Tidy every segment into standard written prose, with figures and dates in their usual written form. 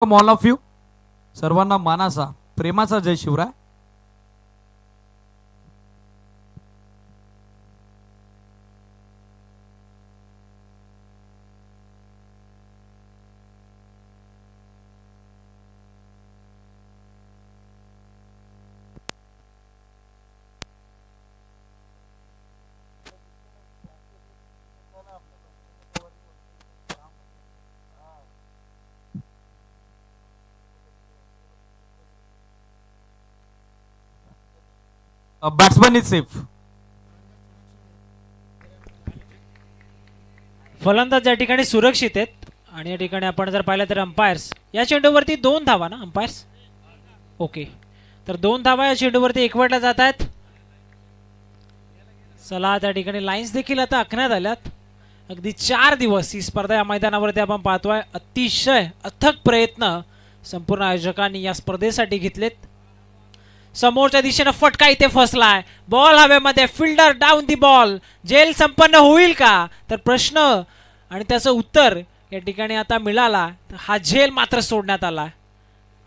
All of you सर्वांना मानाचा प्रेमाचा जय शिवराय. Batsman is safe. फलंदाज या ठिकाणी सुरक्षित आहेत आणि या ठिकाणी आपण जर पाहिलं तर अंपायर्स या चेंडूवरती 2 धावा ना अंपायर्स ओके. तर 2 धावा या चेंडूवरती एकवटल्या जात आहेत. चला त्या ठिकाणी लाईन्स देखील आता आखण्यात आल्यात. अगदी 4 दिवस ही स्पर्धा या मैदानावरती आपण पाहतोय. अतिशय अथक प्रयत्न संपूर्ण आयोजकांनी या स्पर्धेसाठी घेतलेत. समोरच्या दिशेने फटका इथे फसलाय. बॉल हवेमध्ये, फिल्डर डाऊन दी बॉल. झेल संपन्न होईल का तर प्रश्न आणि त्याचं उत्तर या ठिकाणी आता मिळाला. हा झेल मात्र सोडण्यात आला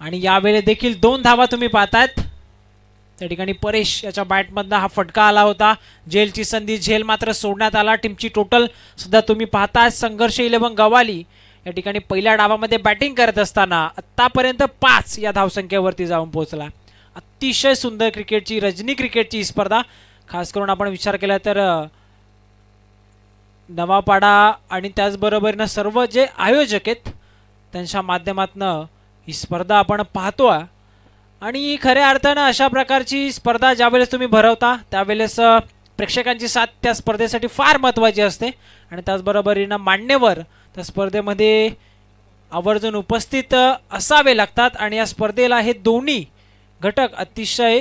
आणि यावेळी देखील 2 धावा तुम्ही पाहतायत. त्या ठिकाणी परेश याच्या बॅटमधनं हा फटका आला होता. झेलची संधी, झेल मात्र सोडण्यात आला. टीमची टोटल सुद्धा तुम्ही पाहताय. संघर्ष 11 गवाली या ठिकाणी पहिल्या डावामध्ये बॅटिंग करत असताना आतापर्यंत 5 या धावसंख्येवरती जाऊन पोहोचला. अतिशय सुंदर क्रिकेटची, रजनी क्रिकेटची स्पर्धा. खास करून आपण विचार केला तर नवापाडा आणि त्याचबरोबरीनं सर्व जे आयोजक आहेत त्यांच्या माध्यमातून ही स्पर्धा आपण पाहतो. आणि खऱ्या अर्थानं अशा प्रकारची स्पर्धा ज्यावेळेस तुम्ही भरवता त्यावेळेस प्रेक्षकांची साथ त्या स्पर्धेसाठी फार महत्त्वाची असते. आणि त्याचबरोबरीनं मान्यवर त्या स्पर्धेमध्ये आवर्जून उपस्थित असावे लागतात. आणि या स्पर्धेला हे दोन्ही घटक अतिशय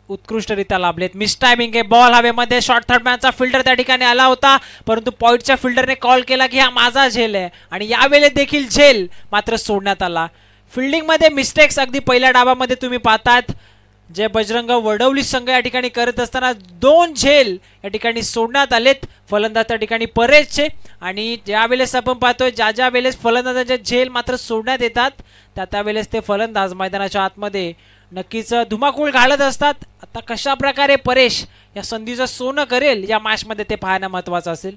उत्कृष्टरित्या लाभलेत. मिस टायमिंग आहे. बॉल हवेमध्ये, शॉर्ट थर्डमॅनचा फिल्डर त्या ठिकाणी आला होता परंतु पॉईंटच्या फिल्डरने कॉल केला की हा माझा झेल आहे आणि यावेळी देखील झेल मात्र सोडण्यात आला. फिल्डिंगमध्ये मिस्टेक्स अगदी पहिल्या डावामध्ये तुम्ही पाहतात. जे बजरंग वडवली संघ या ठिकाणी करत असताना 2 झेल या ठिकाणी सोडण्यात आलेत. फलंदाज त्या ठिकाणी परेशचे आणि ज्यावेळेस आपण पाहतोय ज्या वेळेस फलंदाजाचे झेल मात्र सोडण्यात येतात त्यावेळेस ते फलंदाज मैदानाच्या आतमध्ये नक्कीच धुमाकूळ घालत असतात. आता कशा प्रकारे परेश या संधीचं सोनं करेल या मॅचमध्ये ते पाहणं महत्त्वाचं असेल.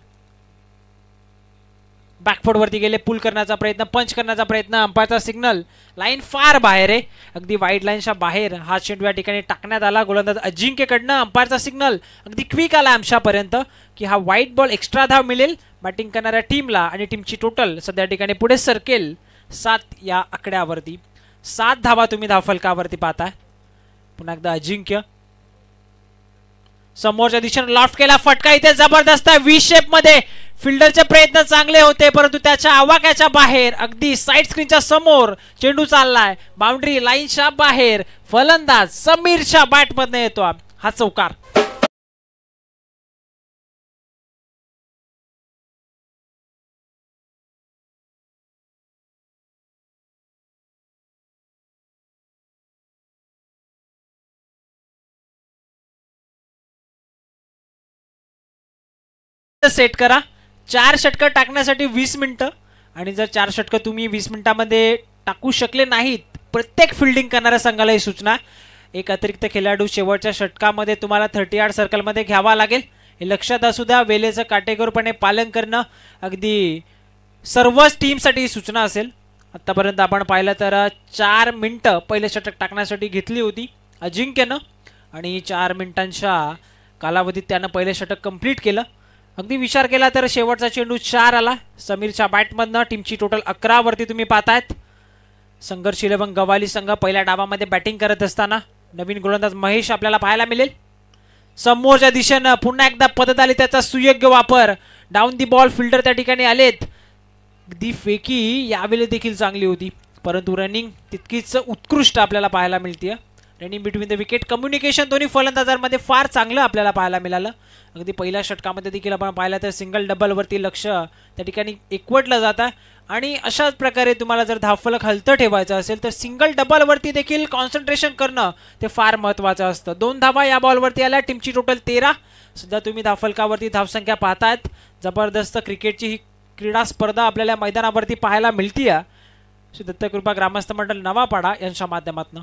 बॅकफुट वरती गेले, पुल करण्याचा प्रयत्न, पंच करण्याचा प्रयत्न. अंपायरचा सिग्नल. लाईन फार बाहेर आहे, अगदी वाईट लाईनच्या बाहेर हा चेंडू या ठिकाणी टाकण्यात आला. गोलंदाज अजिंक्यकडनं अंपायरचा सिग्नल अगदी क्विक आला आमच्यापर्यंत की हा व्हाईट बॉल एक्स्ट्रा धाव मिळेल बॅटिंग करणाऱ्या टीमला आणि टीमची टोटल सध्या ठिकाणी पुढे सरकेल 7 या आकड्यावरती. 7 धावा तुम्ही धावफलकावरती पाहताय. पुन्हा एकदा अजिंक्य समोरच्या दिशेने लॉफ्ट केला. फटका इथे जबरदस्त आहे. व्ही शेप मध्ये. फिल्डरचे प्रयत्न चांगले होते परंतु त्याच्या आवाक्याच्या बाहेर अगदी साइड स्क्रीनच्या समोर चेंडू चाललाय. बाउंड्री लाईनच्या बाहेर. फलंदाज समीरच्या बॅटमधून येतो हा चौकार. सेट करा. 4 षटकं टाकण्यासाठी 20 मिनिटं आणि जर 4 षटकं तुम्ही 20 मिनिटांमध्ये टाकू शकले नाहीत प्रत्येक फिल्डिंग करणाऱ्या संघाला ही सूचना. एक अतिरिक्त खेळाडू शेवटच्या षटकामध्ये तुम्हाला 30 यार्ड सर्कलमध्ये घ्यावा लागेल. हे लक्षात असू द्या. वेळेचं काटेकोरपणे पालन करणं अगदी सर्वच टीमसाठी सूचना असेल. आतापर्यंत आपण पाहिलं तर 4 मिनिटं पहिले षटक टाकण्यासाठी घेतली होती अजिंक्यनं आणि 4 मिनिटांच्या कालावधीत त्यानं पहिले षटक कंप्लीट केलं. अगदी विचार केला तर शेवटचा चेंडू 4 आला समीरच्या बॅटमधनं. टीमची टोटल 11 वरती तुम्ही पाहतायत. संघर्ष 11 गवाली संघ पहिल्या डावामध्ये बॅटिंग करत असताना नवीन गोलंदाज महेश आपल्याला पाहायला मिळेल. समोरच्या दिशेनं पुन्हा एकदा पद्धत आली, त्याचा सुयोग्य वापर. डाऊन दी बॉल फिल्डर त्या ठिकाणी आलेत. अगदी फेकी यावेळी देखील चांगली होती परंतु रनिंग तितकीच उत्कृष्ट आपल्याला पाहायला मिळते. Running between the wicket, communication दोन्ही फलंदाजांमध्ये फार चांगलं आपल्याला पाहायला मिळालं. अगदी पहिल्या षटकामध्ये देखील आपण पाहिलं तर सिंगल डबलवरती लक्ष त्या ठिकाणी एकवटलं जातं आणि अशाच प्रकारे तुम्हाला जर धावफलक हलतं ठेवायचं असेल तर सिंगल डबलवरती देखील कॉन्सन्ट्रेशन करणं ते फार महत्त्वाचं असतं. 2 धावा या बॉलवरती आल्या. टीमची टोटल 13. सुद्धा तुम्ही धावफलकावरती धावसंख्या पाहतायत. जबरदस्त क्रिकेटची ही क्रीडा स्पर्धा आपल्याला मैदानावरती पाहायला मिळते. श्री दत्तकृपा ग्रामस्थ मंडळ नवापाडा यांच्या माध्यमातून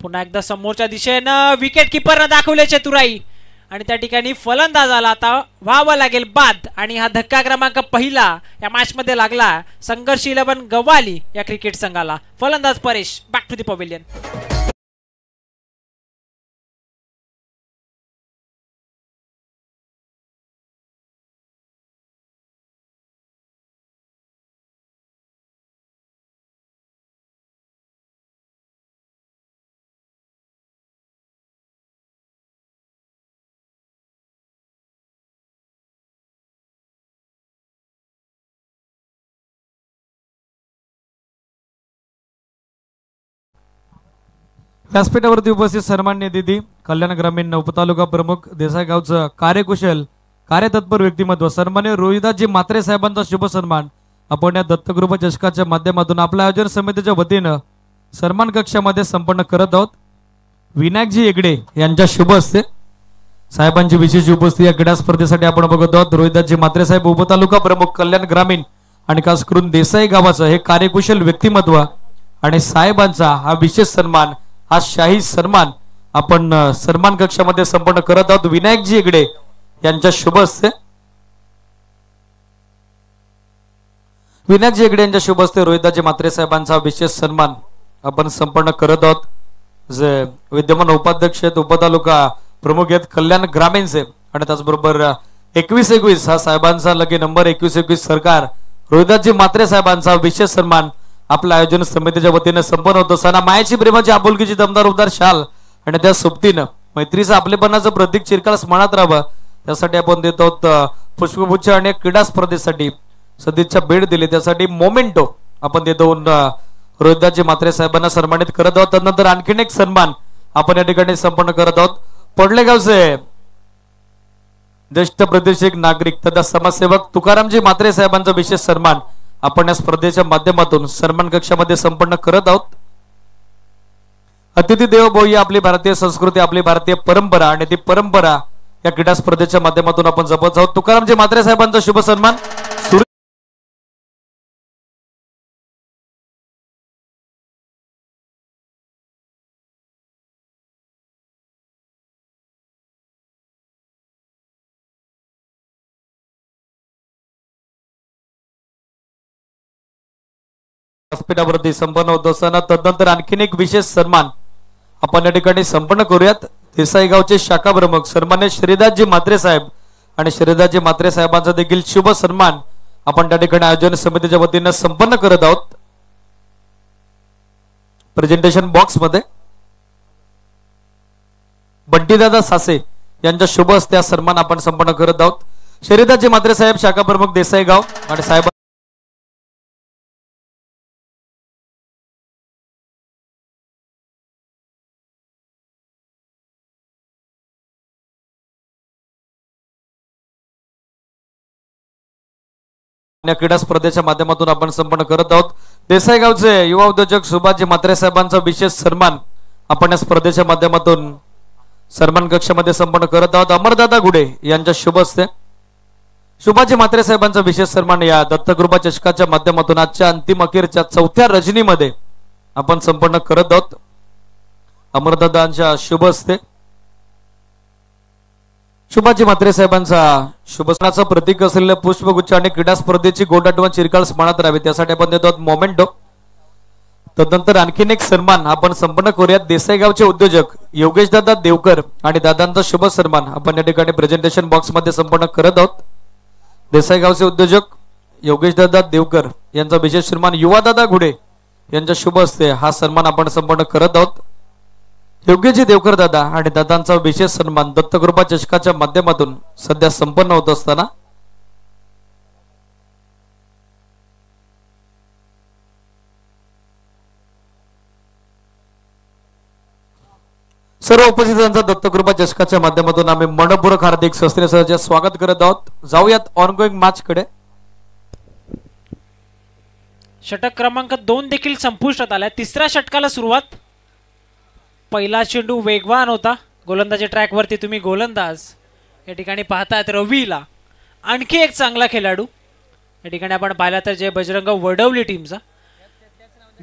पुन्हा एकदा समोरच्या दिशेनं विकेट किपरनं दाखवले चतुराई आणि त्या ठिकाणी फलंदाजाला आता व्हावं लागेल बाद आणि हा धक्का क्रमांक पहिला या मॅच मध्ये लागला संघर्ष 11 गव्हाली या क्रिकेट संघाला. फलंदाज Paresh back to the pavilion. व्यासपीठावरती उपस्थित सन्माननीय दिदी, कल्याण ग्रामीण उपतालुका प्रमुख, देसाई गावचं कार्यकुशल कार्यतत्पर व्यक्तिमत्व सन्माननीय रोहिदासजी म्हात्रे साहेबांचा शुभ सन्मान आपण या दत्तगृह चषकाच्या माध्यमातून आपल्या आयोजन समितीच्या वतीनं सन्मान कक्षामध्ये संपन्न करत आहोत. विनायकजी हेगडे यांच्या शुभ हस्ते साहेबांची विशेष उपस्थिती या क्रीडा स्पर्धेसाठी आपण बघत आहोत. रोहिदासजी म्हात्रे साहेब उपतालुका प्रमुख, कल्याण ग्रामीण आणि खास करून देसाई गावाचं हे कार्यकुशल व्यक्तिमत्व आणि साहेबांचा हा विशेष सन्मान, हा शाही सन्मान आपण सन्मान कक्षामध्ये संपन्न करत आहोत. विनायकजी हेगडे यांच्या शुभ हस्ते विनायकजी हेगडे यांच्या शुभ हस्ते रोहिदासजी म्हात्रे साहेबांचा विशेष सन्मान आपण संपन्न करत आहोत. जे विद्यमान उपाध्यक्ष आहेत, उपतालुका प्रमुख आहेत कल्याण ग्रामीणचे आणि त्याचबरोबर 21-21 हा साहेबांचा लकी नंबर 21-21 सरकार रोहिदासजी म्हात्रे साहेबांचा विशेष सन्मान आपल्या आयोजन समितीच्या वतीने संपन्न होत असताना मायाची प्रेमाची आपुलकीची दमदार उबदार शाल आणि त्या सोबतीनं मैत्रीचं आपलेपणाचं प्रतीक चिरकाळ स्मरणात राहावं त्यासाठी आपण देत आहोत पुष्पगुच्छ आणि क्रीडा स्पर्धेसाठी सदिच्छा भेट दिली त्यासाठी मोमेंटो आपण देत आहोत रोहिदासजी म्हात्रे साहेबांना सन्मानित करत आहोत. त्यानंतर आणखीन एक सन्मान आपण या ठिकाणी संपन्न करत आहोत. पडलेगावचे ज्येष्ठ प्रतिष्ठित नागरिक तथा समाजसेवक तुकारामजी म्हात्रे साहेबांचा विशेष सन्मान आपण या स्पर्धेच्या माध्यमातून सन्मान कक्षामध्ये संपन्न करत आहोत. अतिथी देवो भव ही आपली भारतीय संस्कृती, आपली भारतीय परंपरा आणि ती परंपरा या क्रीडा स्पर्धेच्या माध्यमातून आपण जपत आहोत. तुकारामजी म्हात्रे साहेबांचा शुभ सन्मान व्यासपीठावरती संपन्न होत असताना तदनंतर आणखीन एक विशेष सन्मान आपण या ठिकाणी संपन्न करूयात. देसाई गावचे शाखा प्रमुख सन्मान्य श्रीदासजी म्हात्रे साहेब आणि श्रीदासजी म्हात्रे साहेबांचा देखील शुभ सन्मान आपण त्या ठिकाणी आयोजन समितीच्या वतीने संपन्न करत आहोत. प्रेझेंटेशन बॉक्स मध्ये बंटीदादा सासे यांच्या शुभ हस्ते सन्मान आपण संपन्न करत आहोत. श्रीदासजी म्हात्रे साहेब शाखा प्रमुख देसाई गाव आणि साहेब या क्रीडा स्पर्धेच्या माध्यमातून आपण संपन्न करत आहोत. देसाई गावचे युवा उद्योजक सुभाषजी म्हात्रे साहेबांचा विशेष सन्मान आपण या स्पर्धेच्या माध्यमातून सन्मान कक्षामध्ये संपन्न करत आहोत. अमरदादा गुडे यांच्या शुभ हस्ते सुभाषजी म्हात्रे साहेबांचा विशेष सन्मान या दत्तकृपा चषकाच्या माध्यमातून आजच्या अंतिम अखेरच्या 4थ्या रजनीमध्ये आपण संपन्न करत आहोत. अमरदादांच्या शुभ हस्ते सुभाषजी म्हात्रे साहेबांचा शुभसनाचं प्रतीक असलेल्या पुष्पगुच्छ आणि क्रीडा स्पर्धेची गोड आठवण चिरकाळ स्मरणात राहावी त्यासाठी आपण देतो मोमेंटो. तदनंतर आणखीन एक सन्मान आपण संपन्न करूयात. देसाई गावचे उद्योजक योगेश दादा देवकर आणि दादांचा शुभ सन्मान आपण या ठिकाणी प्रेझेंटेशन बॉक्स मध्ये संपन्न करत आहोत. देसाई गावचे उद्योजक योगेश दादा देवकर यांचा विशेष सन्मान युवा दादा घुडे यांच्या शुभ हस्ते हा सन्मान आपण संपन्न करत आहोत. योग्यजी देवकर दादा आणि दादांचा विशेष सन्मान दत्तकृपा चषकाच्या माध्यमातून सध्या संपन्न होत असताना सर्व उपस्थितांचा दत्तकृपा चषकाच्या माध्यमातून आम्ही मनपूर्वक हार्दिक शस्त्रसहज स्वागत करत आहोत. जाऊयात ऑनगोईंग मॅच कडे. षटक क्रमांक 2 देखील संपुष्टात आला. तिसऱ्या षटकाला सुरुवात. पहिला चेंडू वेगवान होता. गोलंदाजी ट्रॅक वरती तुम्ही गोलंदाज या ठिकाणी पाहतायत रवीला. आणखी एक चांगला खेळाडू या ठिकाणी आपण पाहिला तर जे बजरंग वडवली टीमचा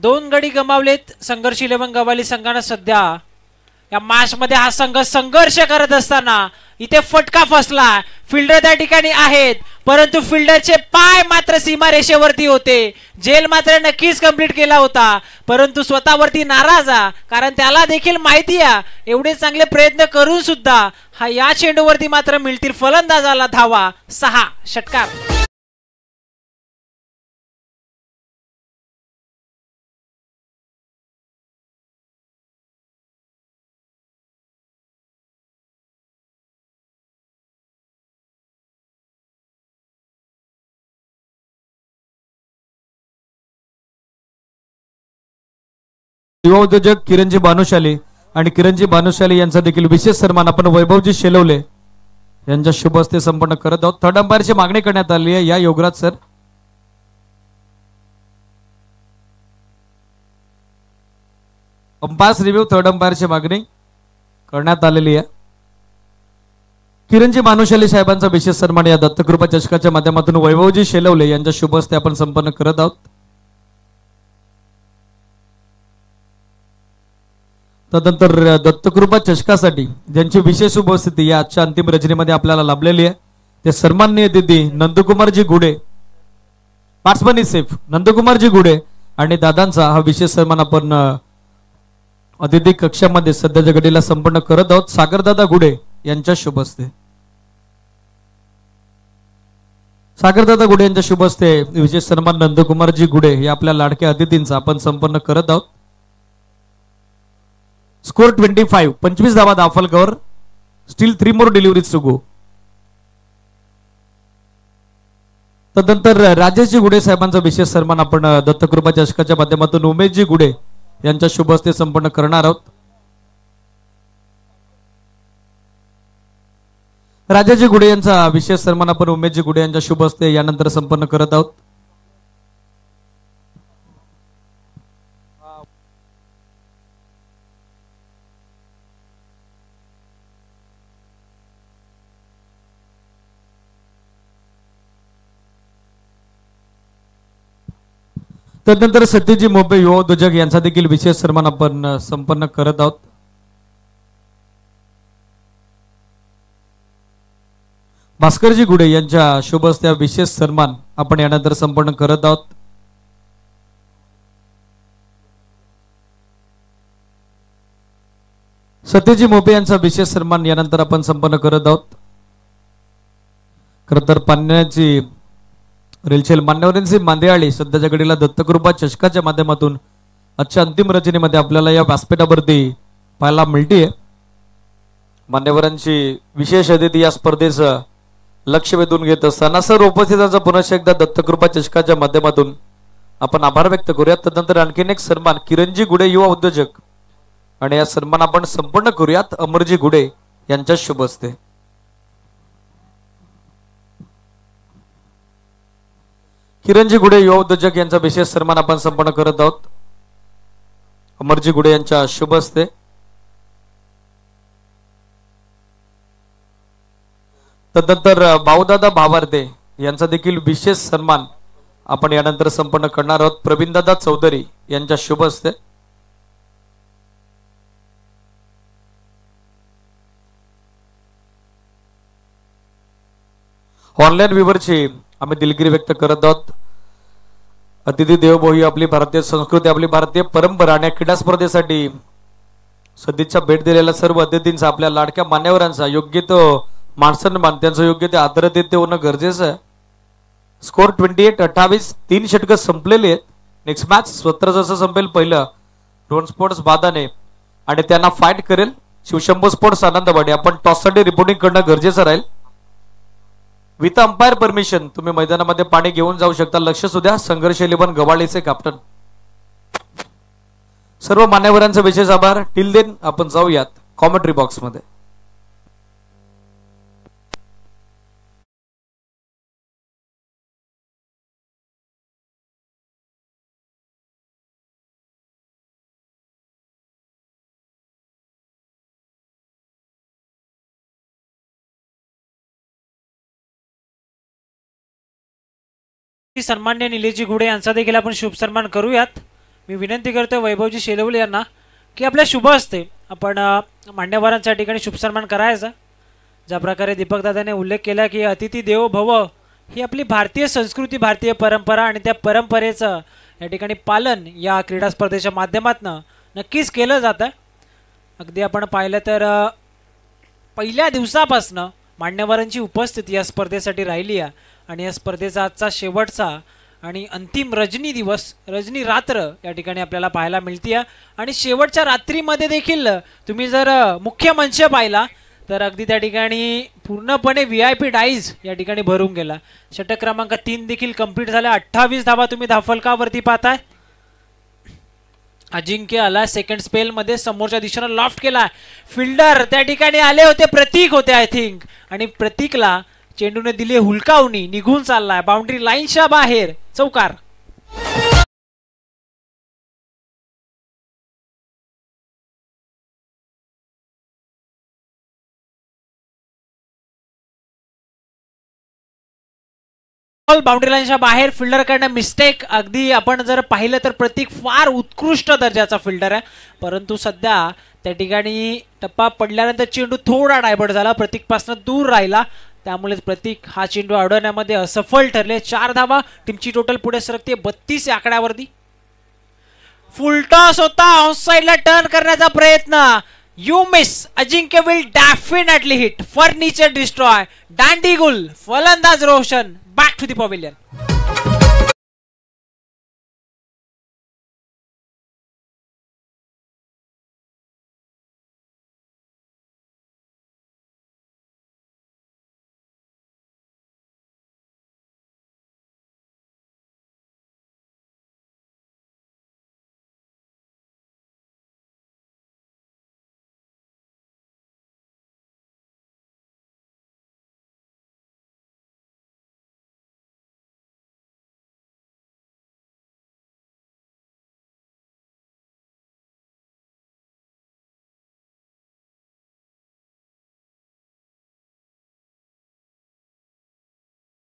2 गडी गमावलेत संघर्ष 11 गवाली संघाने सध्या या मॅच मध्ये हा संघ संघर्ष करत असताना इथे फटका फसला फिल्डर त्या ठिकाणी आहेत परंतु फिल्डरचे पाय मात्र सीमारेषेवरती होते जेल मात्र नक्कीच कंप्लीट केला होता परंतु स्वतःवरती नाराज कारण त्याला देखील माहिती आहे एवढे चांगले प्रयत्न करून सुद्धा हा या चेंडूवरती मात्र मिळतील फलंदाजाला धावा 6 षटकार युवा उद्योजक किरणजी भानुशाली आणि किरणजी भानुशाली यांचा देखील विशेष सन्मान आपण वैभवजी शेलवले यांच्या शुभ हस्ते संपन्न करत आहोत थर्ड अंपायरची मागणी करण्यात आली आहे या Yograj sir umpires review third अंपायरची मागणी करण्यात आलेली आहे किरणजी भानुशाली साहेबांचा विशेष सन्मान या दत्तकृपा चषकाच्या माध्यमातून वैभवजी शेलवले यांच्या शुभ हस्ते आपण संपन्न करत आहोत तदनंतर दत्तकृपा चषकासाठी ज्यांची विशेष उपस्थिती या आजच्या अंतिम रचनेमध्ये आपल्याला लाभलेली आहे ते सन्माननीय दिदी नंदकुमारजी गुडे पार्ट्समनी सेफ नंदकुमारजी गुडे आणि दादांचा हा विशेष सन्मान आपण अतिथी कक्षामध्ये सध्याच्या घडीला संपन्न करत आहोत सागरदादा गुडे यांच्या शुभ हस्ते सागरदादा गुडे यांच्या शुभ हस्ते विशेष सन्मान नंदकुमारजी गुडे या आपल्या लाडक्या अतिथींचा आपण संपन्न करत आहोत स्कोर 25 धावा Dafalkar still 3 more deliveries to go तदनंतर राजेशजी गुडे साहेबांचा विशेष सन्मान आपण दत्तकृपा चषकाच्या माध्यमातून उमेशजी गुडे यांच्या शुभ हस्ते संपन्न करणार आहोत राजाजी गुडे यांचा विशेष सन्मान आपण उमेशजी गुडे यांच्या शुभ हस्ते यानंतर संपन्न करत आहोत तदनंतर सत्यजी मोबे युवा उद्योजक यांचा देखील विशेष सन्मान आपण संपन्न करत आहोत भास्करजी गुडे यांच्या शुभ हस्ते विशेष सन्मान आपण यानंतर संपन्न करत आहोत सत्यजी मोबे यांचा विशेष सन्मान यानंतर आपण संपन्न करत आहोत खरं तर पाण्याची रेलचेल मान्यवरांची मांदेआळी सध्याच्या घडीला दत्तकृपा चषकाच्या माध्यमातून आजच्या अंतिम रचनेमध्ये आपल्याला या व्यासपीठावरती पाहायला मिळते मान्यवरांची विशेष अतिथी या स्पर्धेचं लक्ष वेधून घेत असताना सर्व उपस्थितांचा पुन्हा एकदा दत्तकृपा चषकाच्या माध्यमातून आपण आभार व्यक्त करूयात तदनंतर आणखीन एक सन्मान किरणजी गुडे युवा उद्योजक आणि या सन्मान आपण संपन्न करूयात अमरजी गुडे यांच्या शुभ हस्ते किरणजी गुडे युवा उद्योजक यांचा विशेष सन्मान आपण संपन्न करत आहोत अमरजी गुडे यांच्या शुभ हस्ते तदनंतर भाऊदादा भावार्दे यांचा देखील विशेष सन्मान आपण यानंतर संपन्न करणार आहोत प्रवीणदादा चौधरी यांच्या शुभ हस्ते ऑनलाईन व्ह्यूवरची आम्ही दिलगिरी व्यक्त करत आहोत अतिथी देवभाऊ ही आपली भारतीय संस्कृती आपली भारतीय परंपरा आणि क्रीडा स्पर्धेसाठी सदिच्छा भेट दिलेल्या सर्व अतिथींचा आपल्या लाडक्या मान्यवरांचा योग्य तो मानसन्मान त्यांचं योग्य ते आदरातिथ्य होणं गरजेचं आहे स्कोर 28 3 षटकं संपलेली आहेत नेक्स्ट मॅच 17 जसं संपेल पहिलं रोहन स्पोर्ट्स बादाने आणि त्यांना फाईट करेल शिवशंभू स्पोर्ट्स आनंदवाडी आपण टॉससाठी रिपोर्टिंग करणं गरजेचं राहील विथ अंपायर परमिशन तुम्ही मैदानामध्ये पाणी घेऊन जाऊ शकता लक्ष सुद्धा संघर्ष 11 गवाळीचे कॅप्टन सर्व मान्यवरांचा विशेष आभार टिल देन आपण जाऊयात कॉमेंट्री बॉक्स मध्ये सन्मान्य निलेशजी घुडे यांचा देखील आपण शुभ सन्मान करूयात. मी विनंती करतोय वैभवजी शेलवले यांना की आपल्या शुभ हस्ते आपण मान्यवरांच्या ठिकाणी शुभ सन्मान करायचा. ज्या प्रकारे दीपकदादाने उल्लेख केला की अतिथी देवो भव ही आपली भारतीय संस्कृती, भारतीय परंपरा आणि त्या परंपरेचं या ठिकाणी पालन या क्रीडा स्पर्धेच्या माध्यमातून नक्कीच केलं जातं. अगदी आपण पाहिलं तर पहिल्या दिवसापासून मान्यवरांची उपस्थिती या स्पर्धेसाठी राहिली आहे आणि या स्पर्धेचा आजचा शेवटचा आणि अंतिम रजनी रात्र या ठिकाणी आपल्याला पाहायला मिळते. आणि शेवटच्या रात्रीमध्ये देखील तुम्ही जर मुख्य मंच पाहिला तर अगदी त्या ठिकाणी पूर्णपणे VIP डाईज या ठिकाणी भरून गेला. षटक क्रमांक 3 देखील कंप्लीट झाला. 28 धावा तुम्ही धावफलकावरती पाहताय. अजिंक्य आला सेकंड स्पेल मध्ये, समोरच्या दिशेनं लॉफ्ट केला. फिल्डर त्या ठिकाणी आले होते, प्रतीक होते आय थिंक, आणि प्रतीकला चेंडूने दिली हुलकावणी, निघून चाललाय बाउंड्री लाईनच्या बाहेर. चौकार. बाउंड्री लाईनच्या बाहेर फिल्डर कडनं मिस्टेक. अगदी आपण जर पाहिलं तर प्रतीक फार उत्कृष्ट दर्जाचा फिल्डर आहे, परंतु सध्या त्या ठिकाणी टप्पा पडल्यानंतर चेंडू थोडा डायव्हर्ट झाला, प्रतीकपासून दूर राहिला, त्यामुळे प्रतीक हा चेंडू अडवण्यामध्ये असफल ठरले. 4 धावा टीमची टोटल पुढे सरकते 32 या आकड्यावरती. फुल टॉस होता, ऑफसाइडला टर्न करण्याचा प्रयत्न. You miss. Ajinkya will definitely hit. Furniture destroy. दांडीगुल. फलंदाज Roshan back to the pavilion.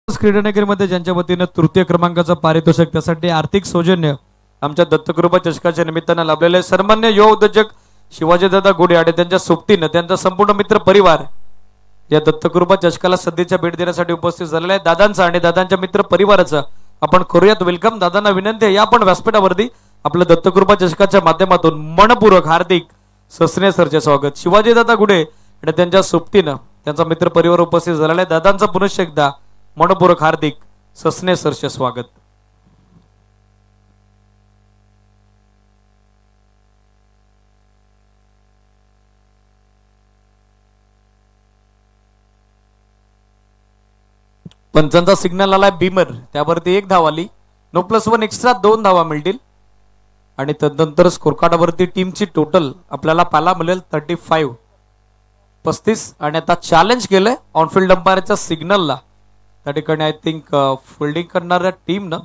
क्रीडानगरीमध्ये ज्यांच्या वतीनं तृतीय क्रमांकाचं पारितोषिक, त्यासाठी आर्थिक सौजन्य आमच्या दत्तकृपा चषकाच्या निमित्तानं लाभलेले सन्मान्य युवा उद्योजक शिवाजीदादा घुडे आणि त्यांच्या सोबतीनं त्यांचा संपूर्ण मित्र परिवार या दत्तकृपा चषकाला सध्याच्या भेट देण्यासाठी उपस्थित झालेला आहे. दादांचा आणि दादांच्या मित्र परिवाराचं आपण करूयात वेलकम. दादांना विनंती आहे या आपण व्यासपीठावरती आपल्या दत्तकृपा चषकाच्या माध्यमातून मनपूर्वक हार्दिक सस्ने सरचे स्वागत. शिवाजीदादा घुडे आणि त्यांच्या सोबतीनं त्यांचा मित्र परिवार उपस्थित झालेला आहे. दादांचं पुनश्च एकदा मनपूर्वक हार्दिक सस्ने सरचे स्वागत. पंचांचा सिग्नल आलाय बीमर, त्यावरती 1 धाव आली. 9+1 एक्स्ट्रा 2 धावा मिळतील आणि तदनंतर स्कोर कार्डावरती टीमची टोटल आपल्याला पाहायला मिळेल 35 आणि आता चॅलेंज केलंय ऑनफिल्ड अंपायरच्या सिग्नलला. त्या ठिकाणी आय थिंक फिल्डिंग करणाऱ्या टीम ना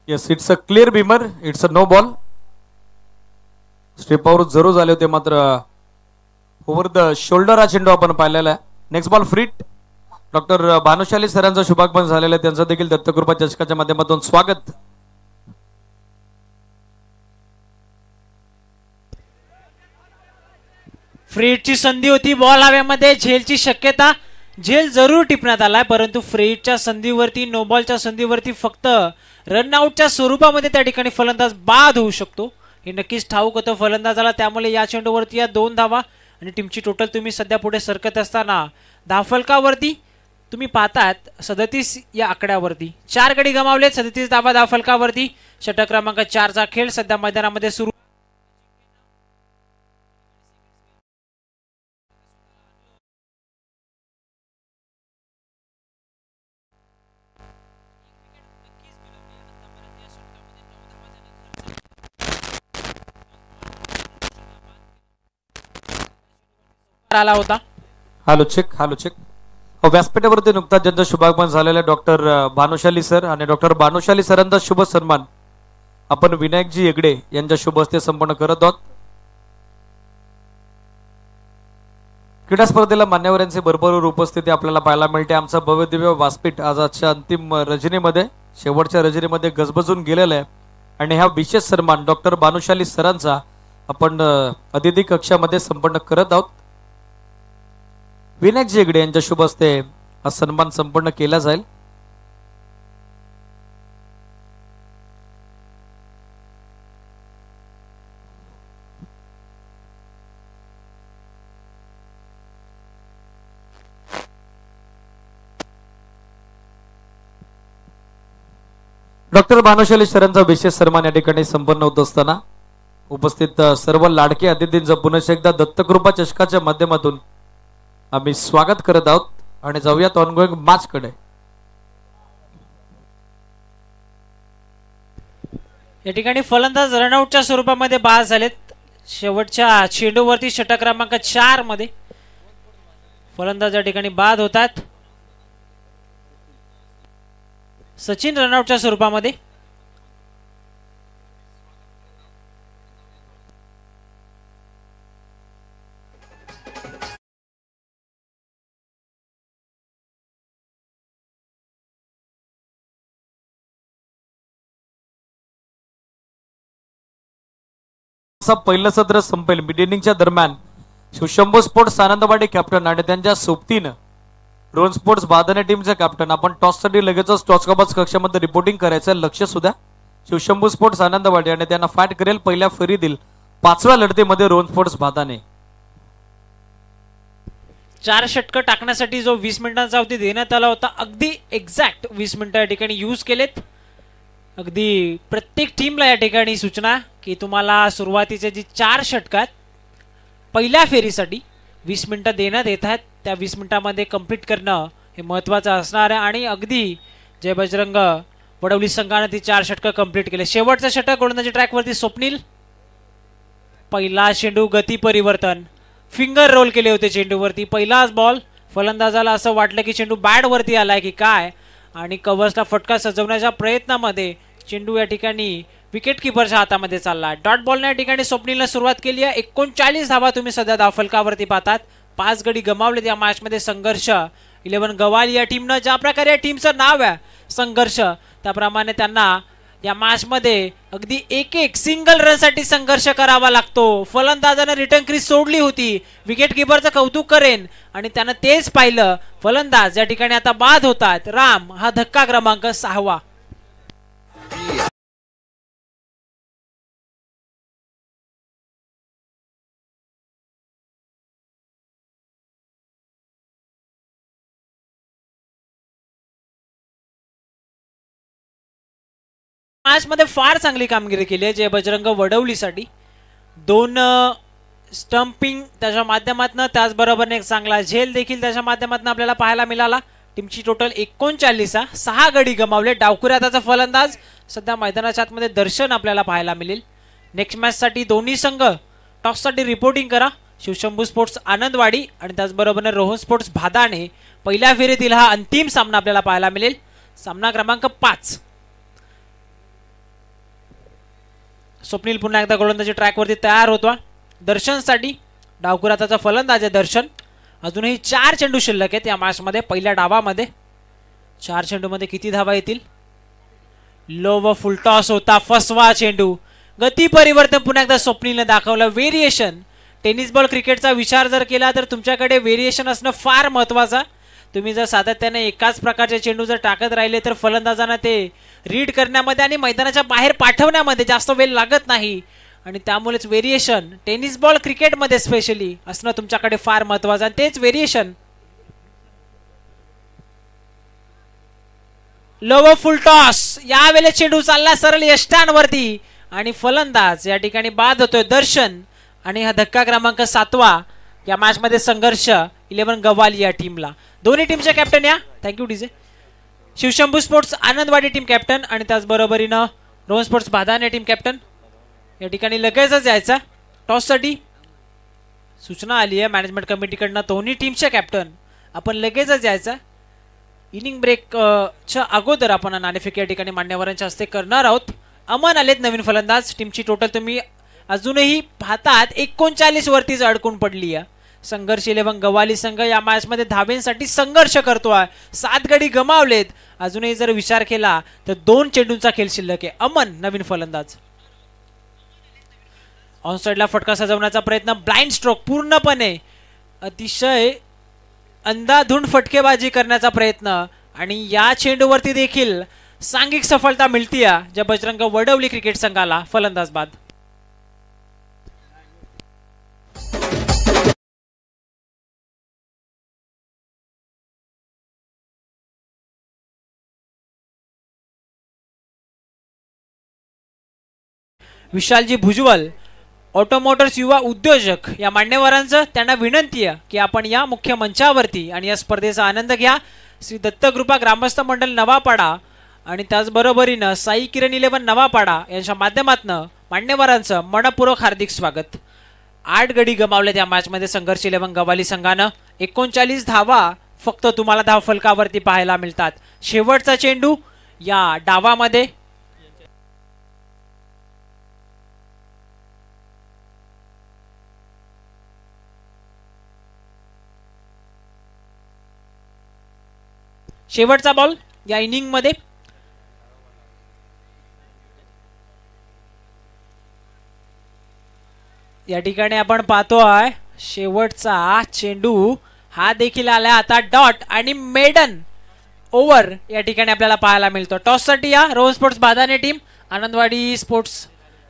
yes, it's a clear beamer, it's a no ball. स्ट्रिपावर जरूर झाले होते, मात्र ओव्हर द शोल्डर हा चेंडू आपण पाहिलेला आहे. Next ball free hit. Doctor Bhanushali सरांचं शुभागमन झालेलं आहे, त्यांचं देखील दत्तकृपा चषकाच्या माध्यमातून स्वागत. फ्रीटची संधी होती, बॉल हवेमध्ये, झेलची शक्यता. झेल जरूर टिपण्यात आलाय, परंतु फ्रीटच्या संधीवरती, नो बॉलच्या संधीवरती फक्त रनआउटच्या स्वरूपामध्ये त्या ठिकाणी फलंदाज बाद होऊ शकतो, हे नक्कीच ठाऊक होतं फलंदाजाला. त्यामुळे या चेंडूवरती या 2 धावा आणि टीमची टोटल तुम्ही सध्या पुढे सरकत असताना धावफलकावरती तुम्ही पाहतात 37 या आकड्यावरती. 4 गडी गमावलेत, 37 धावा धावफलकावरती. षटक क्रमांक 4चा खेळ सध्या मैदानामध्ये सुरू. आला होता. हॅलो चेक व्यासपीठावरती नुकताच ज्यांचा शुभागमन झालेला डॉक्टर भानुशाली सर आणि डॉक्टर भानुशाली सरांचा शुभ सन्मान आपण विनायकजी हेगडे यांच्या शुभ हस्ते संपन्न करत आहोत. क्रीडा स्पर्धेला मान्यवरांची भरभरून उपस्थिती आपल्याला पाहायला मिळते. आमचा भव्य दिव्य व्यासपीठ आजच्या अंतिम रजनीमध्ये शेवटच्या रजनीमध्ये गजबजून गेलेला आहे आणि हा विशेष सन्मान डॉक्टर भानुशाली सरांचा आपण अतिथी कक्षामध्ये संपन्न करत आहोत. विनायकजी हेगडे यांच्या शुभ हस्ते हा सन्मान संपन्न केला जाईल. डॉक्टर भानुशाली सरांचा विशेष सन्मान या ठिकाणी संपन्न होत असताना उपस्थित सर्व लाडके अतिथींचं पुन्हा एकदा दत्तकृपा चषकाच्या माध्यमातून आम्ही स्वागत करत आहोत आणि जाऊयात ऑनगोईंग मॅच कडे. या ठिकाणी फलंदाज रनआउटच्या स्वरूपामध्ये बाद झालेत. शेवटच्या चेंडूवरती षटक क्रमांक 4 मध्ये फलंदाज या ठिकाणी बाद होतात. सचिन रनआउटच्या स्वरूपामध्ये. पहिलं सत्र संपेल. मिड इनिंगच्या दरम्यान शिवशंभू स्पोर्ट्स आनंदवाडी कॅप्टन आणि त्यांच्या सोबतीनं रोहन स्पोर्ट्स बादाने टीमचे कॅप्टन आपण टॉससाठी लगेचच टॉस कबच कक्षामध्ये रिपोर्टिंग करायचं. लक्ष सुद्धा शिवशंभू स्पोर्ट्स आनंदवाडी आणि त्यांना फाईट करेल पहिल्या फेरीतील 5व्या लढतीमध्ये रोहन स्पोर्ट्स बादाने. 4 षटकं टाकण्यासाठी जो 20 मिनिटांचा अवधी देण्यात आला होता अगदी एक्झॅक्ट 20 मिनिटं या ठिकाणी यूज केलेत. अगदी प्रत्येक टीमला या ठिकाणी सूचना की तुम्हाला सुरुवातीचे जी 4 षटकात पहिल्या फेरीसाठी 20 मिनिटं देण्यात येत आहेत त्या 20 मिनिटांमध्ये कंप्लीट करणं हे महत्त्वाचं असणार आहे. आणि अगदी जय बजरंग वडवली संघाने ती 4 षटकं कंप्लीट केले. शेवटचं षटक गोलंदाजी ट्रॅकवरती स्वप्नील. पहिला चेंडू गती परिवर्तन फिंगर रोल केले होते चेंडूवरती. पहिलाच बॉल. फलंदाजाला असं वाटलं की चेंडू बॅटवरती आलाय की काय आणि कव्हर्सला फटका सजवण्याच्या प्रयत्नामध्ये चेंडू या ठिकाणी विकेट किपरच्या हातामध्ये चालला. डॉट बॉलने या ठिकाणी स्वप्नीलने सुरुवात केली आहे. 39 धावा तुम्ही सध्या धावफलकावरती पाहतात. 5 गडी गमावलेत या मॅचमध्ये. संघर्ष 11 गवाली या टीमनं. ज्या प्रकारे या टीमचं नाव आहे संघर्ष त्याप्रमाणे त्यांना या मॅचमध्ये अगदी एक सिंगल रनसाठी संघर्ष करावा लागतो. फलंदाजाने रिटर्न क्रीज सोडली होती. विकेट किपरचं कौतुक करेन आणि त्यानं तेच पाहिलं. फलंदाज या ठिकाणी आता बाद होतात. राम हा धक्का क्रमांक 6वा. मॅच मध्ये फार चांगली कामगिरी केली आहे जय बजरंग वडवलीसाठी. 2 स्टंपिंग त्याच्या माध्यमातून त्याचबरोबर एक चांगला झेल देखील त्याच्या माध्यमातून आपल्याला पाहायला मिळाला. टीमची टोटल 39. 6 गडी गमावले. डावखुऱ्या त्याचा फलंदाज सध्या मैदानाच्या आतमध्ये दर्शन आपल्याला पाहायला मिळेल. नेक्स्ट मॅच साठी दोन्ही संघ टॉससाठी रिपोर्टिंग करा. शिवशंभू स्पोर्ट्स आनंदवाडी आणि त्याचबरोबर रोहन स्पोर्ट्स भादाने पहिल्या फेरीतील हा अंतिम सामना आपल्याला पाहायला मिळेल. सामना क्रमांक 5. स्वप्नील पुन्हा एकदा गोलंदाजी ट्रॅकवरती तयार होतो. दर्शनसाठी डावखुरा त्याचा फलंदाज आहे दर्शन. अजूनही 4 चेंडू शिल्लक आहेत या मॅचमध्ये. पहिल्या डावामध्ये 4 चेंडूमध्ये किती धावा येतील. लो व फुल टॉस होता. फसवा चेंडू. गती परिवर्तन पुन्हा एकदा स्वप्नीलने दाखवलं. व्हेरिएशन टेनिस बॉल क्रिकेटचा विचार जर केला तर तुमच्याकडे व्हेरिएशन असणं फार महत्त्वाचं. तुम्ही जर सातत्याने एकाच प्रकारचे चेंडू जर टाकत राहिले तर फलंदाजांना ते रीड करण्यामध्ये आणि मैदानाच्या बाहेर पाठवण्यामध्ये जास्त वेळ लागत नाही आणि त्यामुळेच व्हेरिएशन टेनिस बॉल क्रिकेटमध्ये स्पेशली असणं तुमच्याकडे फार महत्त्वाचं. आणि तेच व्हेरिएशन. लो फुल टॉस. यावेळेस चेंडू चालला सरळ यष्टांवरती आणि फलंदाज या ठिकाणी बाद होतोय दर्शन आणि हा धक्का क्रमांक 7वा या मॅच मध्ये. संघर्ष 11 गवाली या टीमला. दोन्ही टीमचे कॅप्टन या. Thank you DJ. Shivshambhu sports Anandwadi team captain आणि त्याचबरोबरीनं Rohan sports Badane team captain. या ठिकाणी लगेचच यायचा टॉससाठी. सूचना आली आहे मॅनेजमेंट कमिटीकडनं दोन्ही टीमच्या कॅप्टन आपण लगेचच यायचा इनिंग ब्रेक च्या अगोदर आपण नाणेफेक या ठिकाणी मान्यवरांच्या हस्ते करणार आहोत. अमन आलेत नवीन फलंदाज. टीमची टोटल तुम्ही अजूनही पाहतात 39 वरतीच अडकून पडली आहे. संघर्ष 11 गवाली संघ या मॅच मध्ये धावेंसाठी संघर्ष करतोय. 7 गडी गमावलेत. अजूनही जर विचार केला तर 2 चेंडूंचा खेळ शिल्लक आहे. अमन नवीन फलंदाज. ऑन साइडला फटका सजवण्याचा प्रयत्न ब्लाइंड स्ट्रोक पूर्णपणे अतिशय अंधाधुंद फटकेबाजी करण्याचा प्रयत्न आणि या चेंडूवरती देखील सांघिक सफलता मिळतीये ज्या बजरंग वडवली क्रिकेट संघाला. फलंदाज बाद. विशालजी भुजबळ ऑटोमोटर्स युवा उद्योजक या मान्यवरांचं त्यांना विनंती आहे की आपण या मुख्य मंचावरती आणि या स्पर्धेचा आनंद घ्या. श्री दत्तकृपा ग्रामस्थ मंडळ नवापाडा आणि त्याचबरोबरीनं साई किरण 11 नवापाडा यांच्या माध्यमातून मान्यवरांचं मनपूर्वक हार्दिक स्वागत. 8 गडी गमावलेत या मॅच मध्ये संघर्ष 11 गवाली संघानं. 39 धावा फक्त तुम्हाला धाव फलकावरती पाहायला मिळतात. शेवटचा चेंडू या डावामध्ये शेवटचा बॉल या इनिंग मध्ये. या ठिकाणी आपण पाहतोय शेवटचा चेंडू हा देखील आला आता डॉट आणि मेडन ओव्हर या ठिकाणी आपल्याला पाहायला मिळतो. टॉस साठी या Rohan sports Badane team Anandwadi sports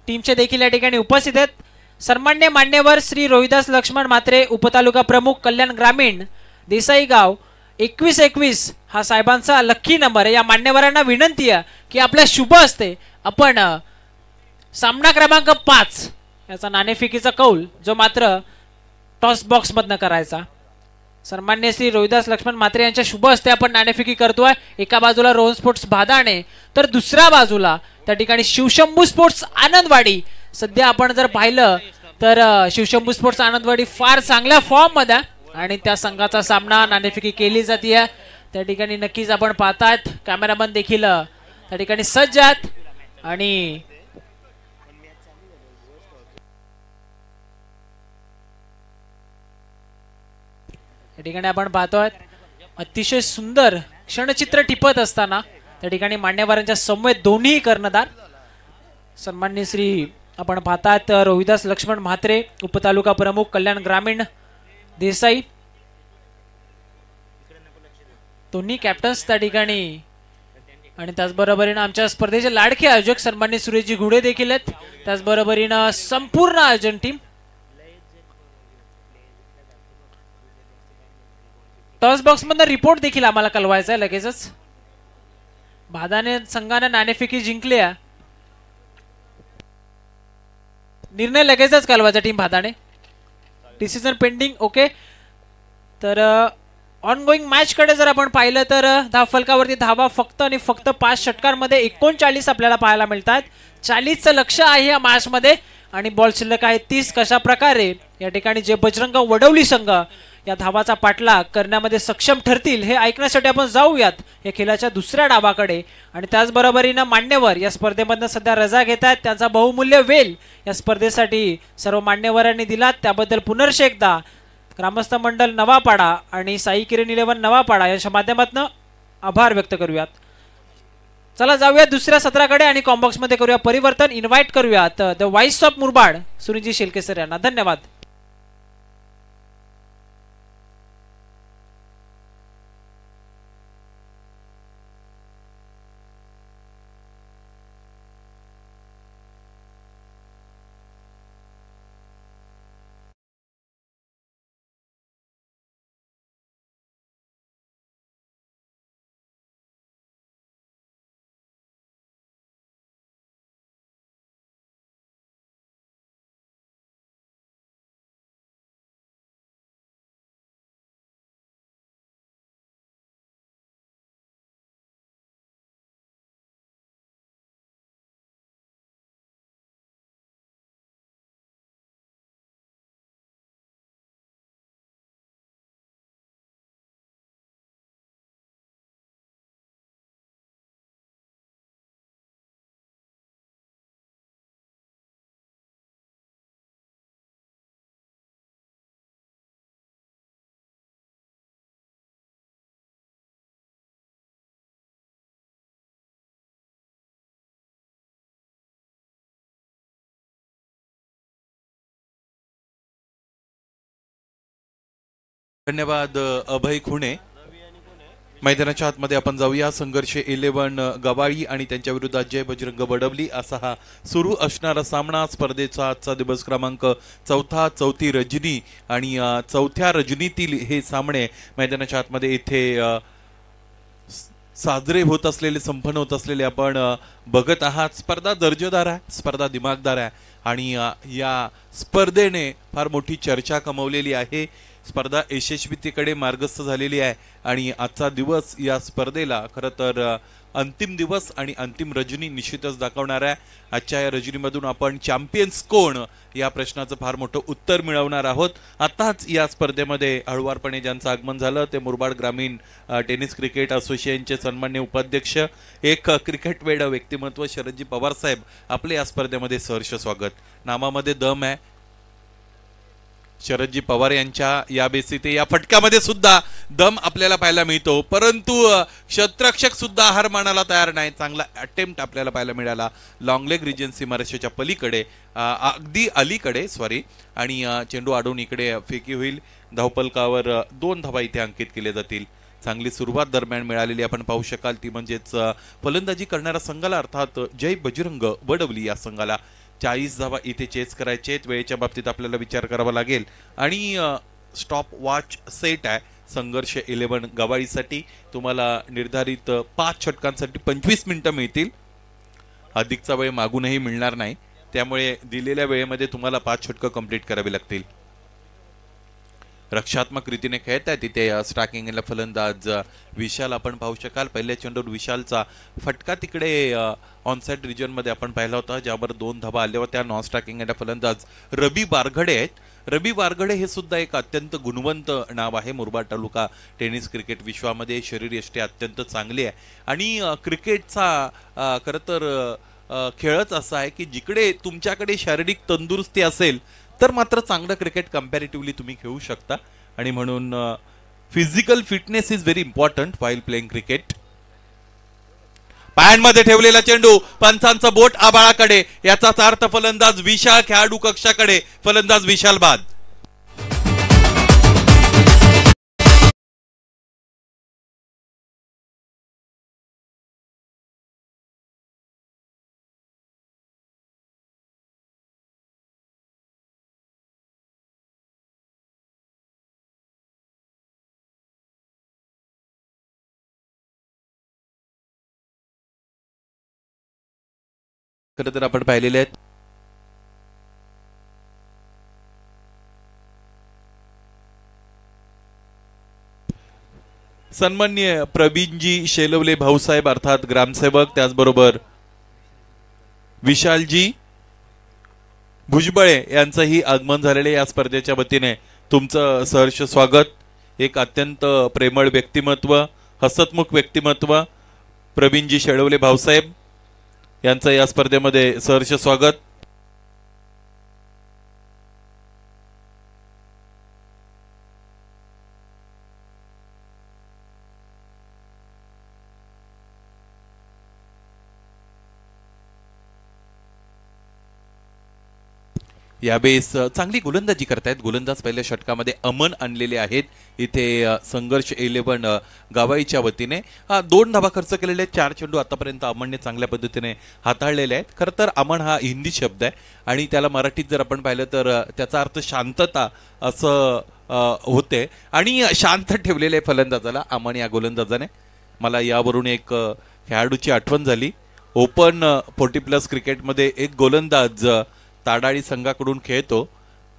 टीमचे देखील या ठिकाणी उपस्थित आहेत. सन्मान्य मान्यवर श्री रोहिदास लक्ष्मण म्हात्रे उपतालुका प्रमुख कल्याण ग्रामीण देसाई गाव 2121 हा साहेबांचा लकी नंबर आहे. या मान्यवरांना विनंती आहे की आपल्या शुभ असते आपण सामना क्रमांक 5 याचा नाणेफेकीचा कौल जो मात्र टॉस बॉक्स मधनं करायचा. सन्मान्य श्री रोहिदास लक्ष्मण म्हात्रे यांच्या शुभ हस्ते आपण नाणेफेकी करतोय. एका बाजूला रोहन स्पोर्ट्स भादाणे तर दुसऱ्या बाजूला त्या ठिकाणी शिवशंभू स्पोर्ट्स आनंदवाडी. सध्या आपण जर पाहिलं तर शिवशंभू स्पोर्ट्स आनंदवाडी फार चांगल्या फॉर्म मध्ये आणि त्या संघाचा सामना नाणेफेकी केली जाते. त्या ठिकाणी नक्कीच आपण पाहतात कॅमेरामन देखील त्या ठिकाणी सज्ज आहेत आणि त्या ठिकाणी आपण पाहतोय अतिशय सुंदर क्षणचित्र टिपत असताना त्या ठिकाणी मान्यवरांच्या समवेत दोन्ही कर्णधार सन्मान्य श्री आपण पाहतात रोहिदास लक्ष्मण म्हात्रे उपतालुका प्रमुख कल्याण ग्रामीण देसाई दोन्ही कॅप्टन्स त्या ठिकाणी आणि त्याचबरोबरीनं आमच्या स्पर्धेचे लाडके आयोजक सन्मान्य सुरेशजी घुडे देखील आहेत. त्याचबरोबरीनं संपूर्ण आयोजन टीम. टॉस बॉक्स मधनं रिपोर्ट देखील आम्हाला कळवायचा आहे लगेचच. भादाने संघाने नाणेफेकी जिंकली आहे. निर्णय लगेचच कळवायचा team Bhadane. Decision pending. Okay तर ऑन गोईंग मॅच कडे जर आपण पाहिलं तर धाव फलकावरती धावा फक्त आणि फक्त 5 षटकांमध्ये 39 आपल्याला पाहायला मिळतात. 40चं लक्ष आहे या मॅच मध्ये आणि बॉल शिल्लक आहे 30. कशा प्रकारे या ठिकाणी जे बजरंग वडवली संघ या धावाचा पाठलाग करण्यामध्ये सक्षम ठरतील हे ऐकण्यासाठी आपण जाऊयात या खेळाच्या दुसऱ्या डावाकडे. आणि त्याचबरोबरीनं मान्यवर या स्पर्धेमधनं सध्या रजा घेत आहेत. त्यांचा बहुमूल्य वेल या स्पर्धेसाठी सर्व मान्यवरांनी दिलात त्याबद्दल पुनर्ष एकदा ग्रामस्थ मंडळ नवापाडा आणि साई किरण 11 नवापाडा यांच्या माध्यमातून आभार व्यक्त करूयात. चला जाऊया दुसऱ्या सत्राकडे आणि कॉम्बॉक्स मध्ये करूया परिवर्तन. इन्व्हाइट करूयात the voice of Murbad Sunilji Shelke sir यांना. धन्यवाद. धन्यवाद अभय खुणे. मैदानाच्या आतमध्ये आपण जाऊया. संघर्ष 11 गवाळी आणि त्यांच्या विरोधात जय बजरंग वडवली असा हा सुरू असणारा सामना. स्पर्धेचा आजचा दिवस क्रमांक चौथी रजनी आणि चौथ्या रजनीतील हे सामने मैदानाच्या आतमध्ये इथे साजरे होत असलेले, संपन्न होत असलेले आपण बघत आहात. स्पर्धा दर्जेदार आहे, स्पर्धा दिमागदार आहे आणि या स्पर्धेने फार मोठी चर्चा कमवलेली आहे. स्पर्धा यशस्वीतेकडे मार्गस्थ झालेली आहे आणि आजचा दिवस या स्पर्धेला खरं तर अंतिम दिवस आणि अंतिम रजनी निश्चितच दाखवणार आहे. आजच्या या रजनीमधून आपण चॅम्पियन्स कोण या प्रश्नाचं फार मोठं उत्तर मिळवणार आहोत. आताच या स्पर्धेमध्ये हळुवारपणे ज्यांचं आगमन झालं ते मुरबाड ग्रामीण टेनिस क्रिकेट असोसिएशनचे सन्मान्य उपाध्यक्ष, एक क्रिकेट वेड व्यक्तिमत्व शरदजी पवार साहेब, आपले या स्पर्धेमध्ये सहर्ष स्वागत. नामामध्ये दम आहे. शरदजी पवार यांच्या या बेसिते या फटक्यामध्ये सुद्धा दम आपल्याला पाहायला मिळतो, परंतु क्षेत्ररक्षक सुद्धा हार मानायला तयार नाही. चांगला अटेम्प्ट आपल्याला पाहायला मिळाला. लॉंग लेग रिजन्सी महाराष्ट्राच्या पलीकडे, अगदी अलीकडे आणि चेंडू आडून इकडे फेकी होईल. धावपलकावर 2 धावा इथे अंकित केले जातील. चांगली सुरुवात दरम्यान मिळालेली आपण पाहू शकाल. ती म्हणजेच फलंदाजी करणाऱ्या संघाला अर्थात जय बजरंग वडवली या संघाला 40 धावा इथे चेस करायचे. वेळेच्या बाबतीत आपल्याला विचार करावा लागेल आणि स्टॉप वॉच सेट आहे संघर्ष 11 गवाळीसाठी. तुम्हाला निर्धारित 5 षटकांसाठी 25 मिनिटं मिळतील. अधिकचा वेळ मागूनही मिळणार नाही, त्यामुळे दिलेल्या वेळेमध्ये तुम्हाला 5 षटकं कंप्लीट करावी लागतील. रक्षात्मक रीतीने खेळत आहे तिथे स्ट्रायकिंगला फलंदाज विशाल आपण पाहू शकाल. पहिल्या चेंडूवर विशालचा फटका तिकडे ऑनसाइड रिजनमध्ये आपण पाहिला होता, ज्यावर 2 धावा आल्या होत्या. नॉन स्ट्रायकिंगला फलंदाज रवी बारघडे आहेत. रवी बारघडे हे सुद्धा एक अत्यंत गुणवंत नाव आहे. मुरबाड तालुका टेनिस क्रिकेट विश्वामध्ये शरीरयष्टी अत्यंत चांगली आहे आणि क्रिकेटचा खरं तर खेळच असा आहे की जिकडे तुमच्याकडे शारीरिक तंदुरुस्ती असेल तर मात्र चांगलं क्रिकेट कंपॅरेटिव्हली तुम्ही खेळू शकता आणि म्हणून physical fitness is very important while playing cricket. पायांमध्ये ठेवलेला चेंडू, पंचांचं बोट आबाळाकडे, याचाच अर्थ फलंदाज विशाल खेळाडू कक्षाकडे. फलंदाज विशाल बाद. खरं तर आपण पाहिलेले आहेत सन्माननीय प्रवीणजी शेलवले भाऊसाहेब अर्थात ग्रामसेवक, त्याचबरोबर विशालजी भुजबळे यांचंही आगमन झालेले या स्पर्धेच्या वतीने तुमचं सहर्ष स्वागत. एक अत्यंत प्रेमळ व्यक्तिमत्व, हसतमुख व्यक्तिमत्व प्रवीणजी शेलवले भाऊसाहेब यांचं या स्पर्धेमध्ये सहर्ष स्वागत. यावेळेस चांगली गोलंदाजी करतायत. गोलंदाज पहिल्या षटकामध्ये अमन आणलेले आहेत इथे संघर्ष 11 गावाईच्या वतीने. 2 धावा खर्च केलेले आहेत. 4 चेंडू आतापर्यंत अमनने चांगल्या पद्धतीने हाताळलेले आहेत. खरं तर अमन हा हिंदी शब्द आहे आणि त्याला मराठीत जर आपण पाहिलं तर त्याचा अर्थ शांतता असं होते आणि शांत ठेवलेले फलंदाजाला अमन या गोलंदाजाने. मला यावरून एक खेळाडूची आठवण झाली. ओपन 40+ क्रिकेटमध्ये एक गोलंदाज ताडाळी संघाकडून खेळतो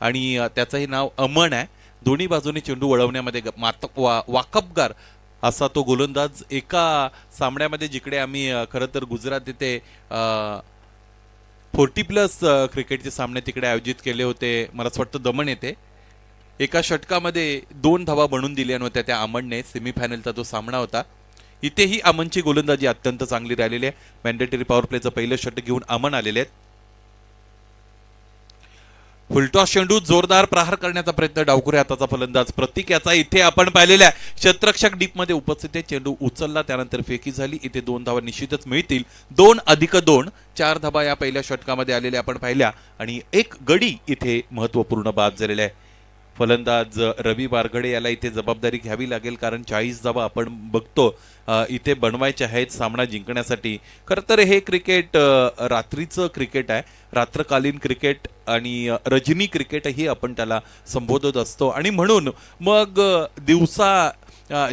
आणि त्याचंही नाव अमन आहे. दोन्ही बाजूने चेंडू वळवण्यामध्ये वाकबगार असा तो गोलंदाज. एका सामन्यामध्ये जिकडे आम्ही खरं तर गुजरात इथे 40+ क्रिकेटचे सामने तिकडे आयोजित केले होते, मला असं वाटतं दमण येथे, एका षटकामध्ये 2 धावा बनवून दिल्या होत्या त्या अमनने. सेमीफायनलचा जो सामना होता इथेही अमनची गोलंदाजी अत्यंत चांगली राहिलेली आहे. मॅन्डेटरी पॉवर प्लेचं पहिलं षटक घेऊन अमन आलेले आहेत. फुलटॉस चेंडू, जोरदार प्रहार करण्याचा प्रयत्न डावखुरे हाताचा फलंदाज प्रतीक याचा इथे आपण पाहिलेल्या क्षेत्ररक्षक डीप मध्ये उपस्थित आहे. चेंडू उचलला, त्यानंतर फेकी झाली. इथे 2 धावा निश्चितच मिळतील. 2+2 4 धावा या पहिल्या षटकामध्ये आलेल्या आपण पाहिल्या आणि एक गडी इथे महत्वपूर्ण बाद झालेला आहे. फलंदाज रवी वारगडे याला इथे जबाबदारी घ्यावी लागेल, कारण 40 धावा आपण बघतो इथे बनवायचे आहेत सामना जिंकण्यासाठी. खरं तर हे क्रिकेट रात्रीचं क्रिकेट आहे, रात्रकालीन क्रिकेट आणि रजनी क्रिकेटही आपण त्याला संबोधत असतो. आणि म्हणून मग दिवसा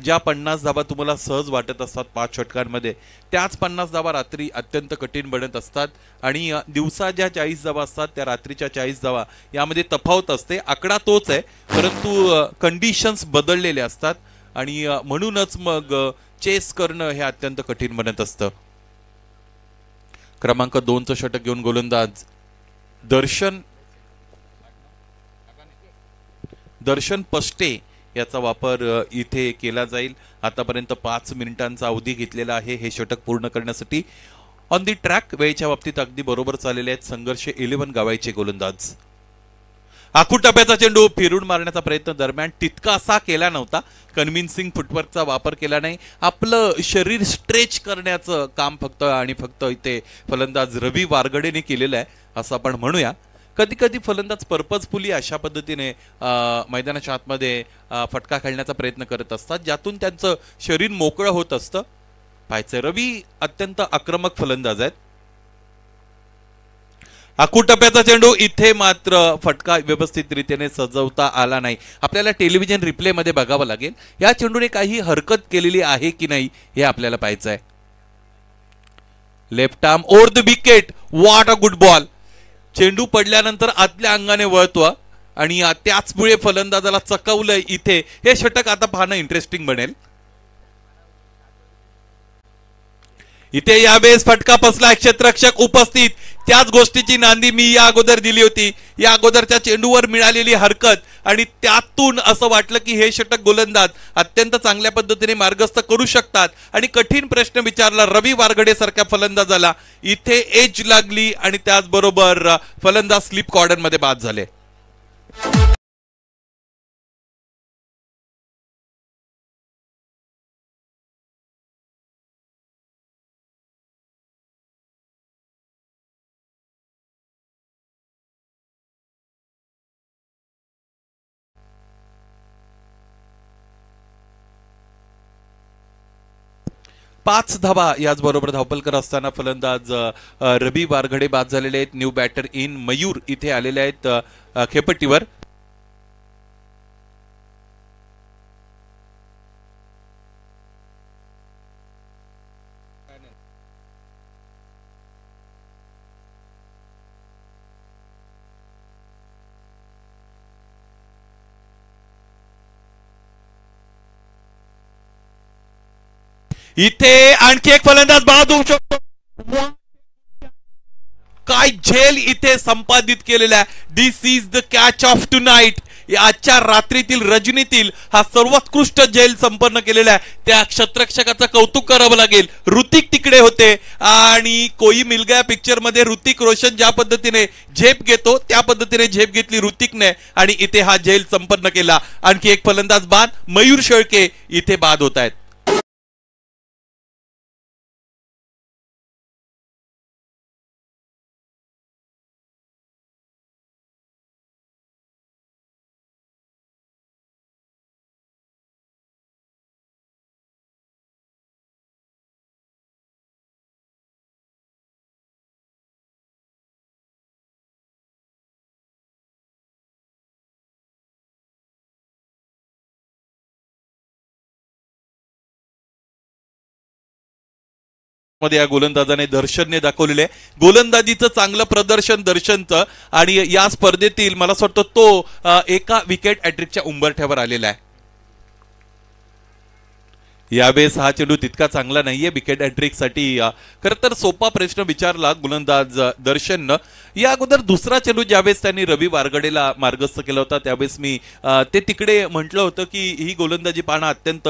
ज्या 50 धावा तुम्हाला सहज वाटत असतात 5 षटकांमध्ये, त्याच 50 धावा रात्री अत्यंत कठीण बनत असतात. आणि दिवसा ज्या 40 धावा असतात त्या रात्रीच्या 40 धावा यामध्ये तफावत असते. आकडा तोच आहे, परंतु कंडिशन्स बदललेले असतात आणि म्हणूनच मग चेस करणं हे अत्यंत कठीण बनत असतं. क्रमांक 2चं षटक घेऊन गोलंदाज दर्शन पष्टे याचा वापर इथे केला जाईल. आतापर्यंत 5 मिनिटांचा अवधी घेतलेला आहे हे षटक पूर्ण करण्यासाठी. ऑन दी ट्रॅक, वेळेच्या बाबतीत अगदी बरोबर चाललेले आहेत. संघर्ष 11 गावायचे गोलंदाज. आखूड टप्प्याचा चेंडू फिरून मारण्याचा प्रयत्न दरम्यान तितका असा केला नव्हता. कन्व्हिन्सिंग फुटवर्कचा वापर केला नाही. आपलं शरीर स्ट्रेच करण्याचं काम फक्त आणि फक्त इथे फलंदाज रवी वारगडेने केलेलं आहे असं आपण म्हणूया. कधी कधी फलंदाज पर्पजफुली अशा पद्धतीने मैदानाच्या आतमध्ये फटका खेळण्याचा प्रयत्न करत असतात, ज्यातून त्यांचं शरीर मोकळं होत असतं. पाहायचं, रवी अत्यंत आक्रमक फलंदाज आहेत. आखूड टप्प्याचा चेंडू, इथे मात्र फटका व्यवस्थितरीतीने सजवता आला नाही. आपल्याला टेलिव्हिजन रिप्ले मध्ये बघावं लागेल या चेंडूने काही हरकत केलेली आहे की नाही हे आपल्याला पाहायचं आहे. Left arm over the wicket, what a good ball. चेंडू पडल्यानंतर आतल्या अंगाने वळतो आणि त्याचमुळे फलंदाजाला चकवलंय इथे. हे षटक आता पाहणं इंटरेस्टिंग बनेल. इथे यावेळेस फटका फसला, क्षेत्ररक्षक उपस्थित. त्याच गोष्टीची नांदी मी या अगोदर दिली होती. या अगोदरच्या चेंडूवर मिळालेली हरकत आणि त्यातून असं वाटलं की हे षटक गोलंदाज अत्यंत चांगल्या पद्धतीने मार्गस्थ करू शकतात. आणि कठीण प्रश्न विचारला रवी वारगडे सारख्या फलंदाजाला. इथे एज लागली आणि त्याचबरोबर फलंदाज स्लिप कॉर्डर मध्ये बाद झाले. पाच धावा याचबरोबर धावपल करत असताना फलंदाज रवी वारगडे बाद झालेले आहेत. न्यू बॅटर इन मयूर इथे आलेले आहेत खेपट्टीवर. इथे आणखी एक फलंदाज बाद होऊ शकतो. काय झेल इथे संपादित केलेला आहे. This is the catch of tonight. आजच्या रात्रीतील रजनीतील हा सर्वोत्कृष्ट झेल संपन्न केलेला आहे. त्या क्षेत्ररक्षकाचं कौतुक करावं लागेल. ऋतिक तिकडे होते आणि कोई मिल गया पिक्चर मध्ये ऋतिक रोशन ज्या पद्धतीने झेप घेतो त्या पद्धतीने झेप घेतली ऋतिकने आणि इथे हा झेल संपन्न केला. आणखी एक फलंदाज बाद. मयूर शेळके इथे बाद होत आहेत. मध्ये या गोलंदाजाने दर्शनने दाखवलेले गोलंदाजीचं चांगलं प्रदर्शन दर्शनचं आणि या स्पर्धेतील मला असं वाटतं तो एका विकेट हॅट्रिकच्या उंबरठ्यावर आलेला आहे. यावेळेस हा चेंडू तितका चांगला नाहीये विकेट हॅट्रिक साठी. खरं तर सोपा प्रश्न विचारला गोलंदाज दर्शननं. या अगोदर दुसरा चेंडू ज्यावेळेस त्यांनी रवी वारगडेला मार्गस्थ केला होता त्यावेळेस मी ते तिकडे म्हटलं होतं की ही गोलंदाजी पाहणं अत्यंत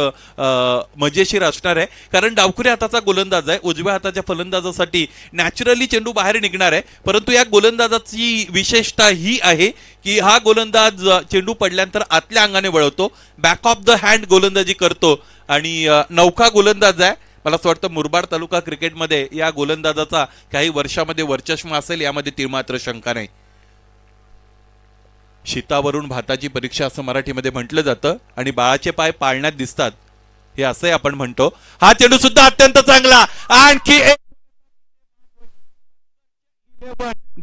मजेशीर असणार आहे, कारण डावखुऱ्या हाताचा गोलंदाज आहे. उजव्या हाताच्या फलंदाजासाठी नॅचरली चेंडू बाहेर निघणार आहे, परंतु या गोलंदाजाची विशेषता ही आहे की हा गोलंदाज चेंडू पडल्यानंतर आतल्या अंगाने वळवतो, बॅक ऑफ द हँड गोलंदाजी करतो आणि नौका गोलंदाज आहे. मला असं वाटतं मुरबाड तालुका क्रिकेटमध्ये या गोलंदाजाचा काही वर्षामध्ये वर्चस्व असेल यामध्ये तीळ मात्र शंका नाही. शीतावरून भाताची परीक्षा असं मराठीमध्ये म्हटलं जातं आणि बाळाचे पाय पाळण्यात दिसतात हे असंही आपण म्हणतो. हा चेंडू सुद्धा अत्यंत चांगला. आणखी एक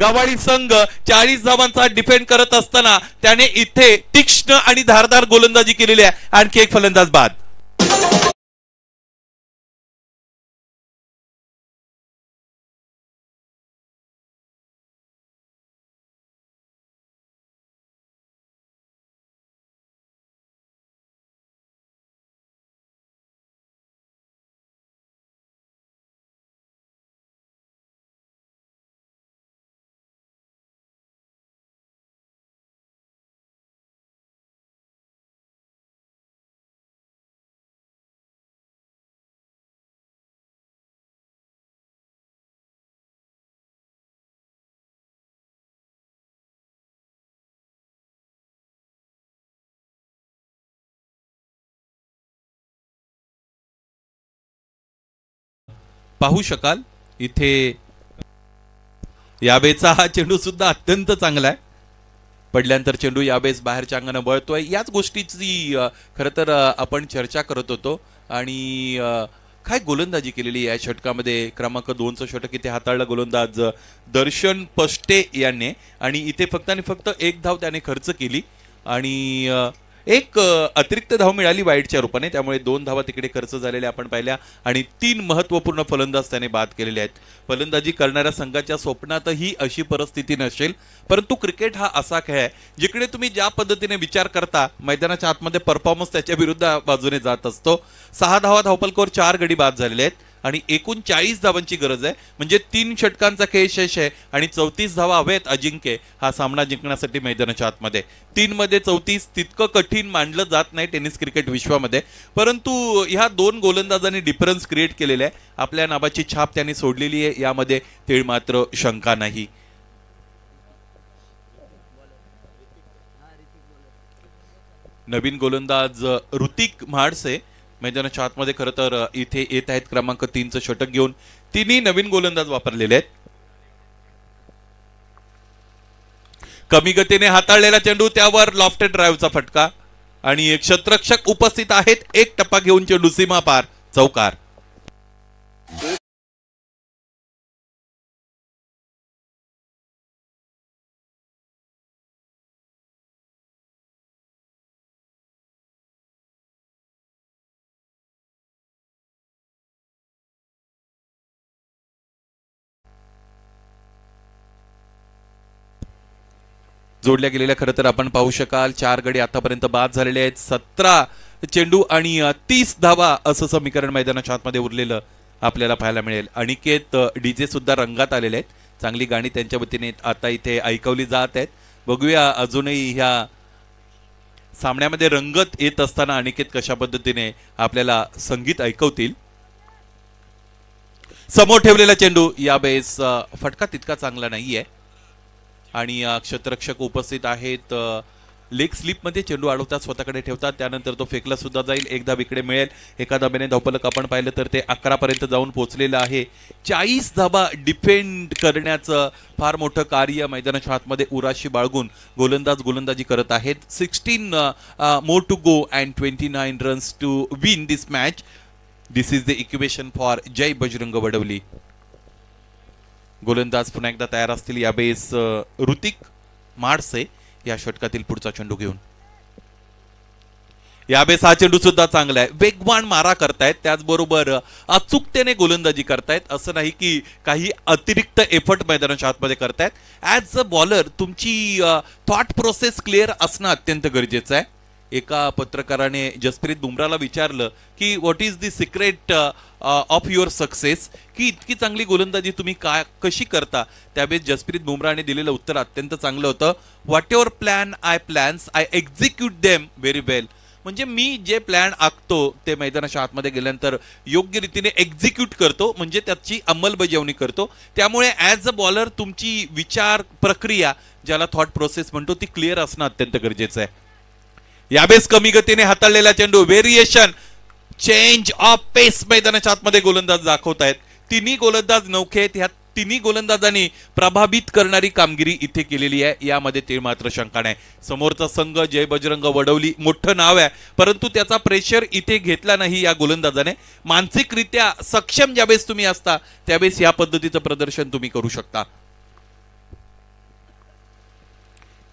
गवाळी संघ 40 धावांचा डिफेंड करत असताना त्याने इथे तीक्ष्ण आणि धारदार गोलंदाजी केलेली आहे. आणखी एक फलंदाज बाद. पाहू शकाल इथे याबेचा हा चेंडू सुद्धा अत्यंत चांगला आहे. पडल्यानंतर चेंडू याबेस बाहेरच्या अंगाने वळतोय. याच गोष्टीची खरं तर आपण चर्चा करत होतो आणि काय गोलंदाजी केलेली या षटकामध्ये. क्रमांक 2चं षटक इथे हाताळलं गोलंदाज दर्शन पष्टे यांनी आणि इथे फक्त आणि फक्त एक धाव त्याने खर्च केली आणि एक अतिरिक्त धाव मिळाली वाईडच्या रूपाने. त्यामुळे 2 धावा तिकडे खर्च झालेल्या आपण पाहिल्या आणि 3 महत्त्वपूर्ण फलंदाज त्याने बाद केलेले आहेत. फलंदाजी करणाऱ्या संघाच्या स्वप्नातही अशी परिस्थिती नसेल, परंतु क्रिकेट हा असा खेळ आहे जिकडे तुम्ही ज्या पद्धतीने विचार करता मैदानाच्या आतमध्ये परफॉर्मन्स त्याच्या विरुद्ध बाजूने जात असतो. 6 धावा धावपलकावर 4 गडी बाद झालेले आहेत आणि एकूण 40 धावांची गरज आहे. म्हणजे 3 षटकांचा खेळ शेष आहे आणि 34 धावा हवेत अजिंक्य हा सामना जिंकण्यासाठी मैदानाच्या आतमध्ये. 3 मध्ये 34 तितकं कठीण मानलं जात नाही टेनिस क्रिकेट विश्वामध्ये, परंतु ह्या 2 गोलंदाजांनी डिफरन्स क्रिएट केलेला आहे. आपल्या नावाची छाप त्यांनी सोडलेली आहे, यामध्ये तीळ मात्र शंका नाही. नवीन गोलंदाज ऋतिक म्हाडसे मैदानाच्या आतमध्ये खरं तर इथे येत आहेत क्रमांक 3चं षटक घेऊन. तिन्ही नवीन गोलंदाज वापरलेले आहेत. कमी गतीने हाताळलेला चेंडू, त्यावर लॉफ्टेड ड्राईव्हचा फटका आणि एक क्षेत्ररक्षक उपस्थित आहेत. एक टप्पा घेऊन चेंडू सीमा पार, चौकार. जोडल्या गेलेल्या खरं तर आपण पाहू शकाल 4 गडी आतापर्यंत बाद झालेले आहेत. 17 चेंडू आणि 30 धावा असं समीकरण मैदानाच्या आतमध्ये उरलेलं आपल्याला पाहायला मिळेल. अनिकेत डीजे सुद्धा रंगात आलेले आहेत. चांगली गाणी त्यांच्या वतीने आता इथे ऐकवली जात आहेत. बघूया अजूनही ह्या सामन्यामध्ये रंगत येत असताना अनिकेत कशा पद्धतीने आपल्याला संगीत ऐकवतील. समोर ठेवलेला चेंडू यावेळेस फटका तितका चांगला नाहीये आणि क्षेत्ररक्षक उपस्थित आहेत. लेग स्लिप मध्ये चेंडू अडवतात, स्वतःकडे ठेवतात, त्यानंतर तो फेकला सुद्धा जाईल. एक धाव इकडे मिळेल. एका धाब्याने धावफलक आपण पाहिलं तर ते 11 पर्यंत जाऊन पोहोचलेलं आहे. 40 धाबा डिफेंड करण्याचं फार मोठं कार्य मैदानाच्या आतमध्ये उराशी बाळगून गोलंदाजी करत आहेत. 16 more to go and 29 runs to win this match. This is the equation for Jai Bajrang Wadvali. गोलंदाज पुन्हा एकदा तयार असतील यावेळेस ऋतिक म्हाडसे या षटकातील पुढचा चेंडू घेऊन. यावेळेस हा चेंडू सुद्धा चांगला आहे. वेगवान मारा करतायत, त्याचबरोबर अचूकतेने गोलंदाजी करतायत. असं नाही की काही अतिरिक्त एफर्ट मैदानाच्या आतमध्ये करतायत. ॲज अ बॉलर तुमची थॉट प्रोसेस क्लिअर असणं अत्यंत गरजेचं आहे. एका पत्रकाराने जसप्रीत बुमराला विचारलं की what is the secret of your success, की इतकी चांगली गोलंदाजी तुम्ही कशी करता. त्यावेळेस जसप्रीत बुमराने दिलेलं उत्तर अत्यंत चांगलं होतं. What your plan I plans I execute them very well. म्हणजे मी जे प्लॅन आखतो ते मैदानाच्या आतमध्ये गेल्यानंतर योग्य रीतीने एक्झिक्यूट करतो, म्हणजे त्याची अंमलबजावणी करतो. त्यामुळे ॲज अ बॉलर तुमची विचार प्रक्रिया, ज्याला थॉट प्रोसेस म्हणतो, ती क्लिअर असणं अत्यंत गरजेचं आहे. यावेळेस कमी गतीने हाताळलेला चेंडू, व्हेरिएशन, चेंज ऑफ पेस मैदानाच्या आतमध्ये गोलंदाज दाखवत आहेत. तिन्ही गोलंदाज नौखे आहेत. ह्या तिन्ही गोलंदाजांनी प्रभावित करणारी कामगिरी इथे केलेली आहे, यामध्ये ते मात्र शंका नाही. समोरचा संघ जय बजरंग वडवली मोठं नाव आहे, परंतु त्याचा प्रेशर इथे घेतला नाही या गोलंदाजाने. मानसिकरित्या सक्षम ज्यावेळेस तुम्ही असता त्यावेळेस या पद्धतीचं प्रदर्शन तुम्ही करू शकता.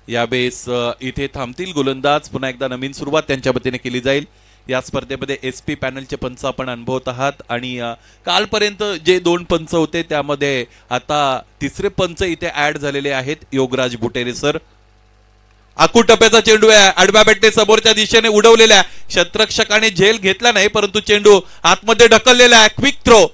यावेळेस इथे थांबतील गोलंदाज. पुन्हा एकदा नवीन सुरुवात त्यांच्या वतीने केली जाईल. या स्पर्धेमध्ये SP पॅनलचे पंच आपण अनुभवत आहात आणि कालपर्यंत जे 2 पंच होते त्यामध्ये आता तिसरे पंच इथे ऍड झालेले आहेत, योगराज बुटेरे सर. आखूड टप्प्याचा चेंडू आहे, आडव्या बॅटने समोरच्या दिशेने उडवलेला आहे. क्षेत्ररक्षकाने झेल घेतला नाही, परंतु चेंडू आतमध्ये ढकललेला आहे. Quick throw.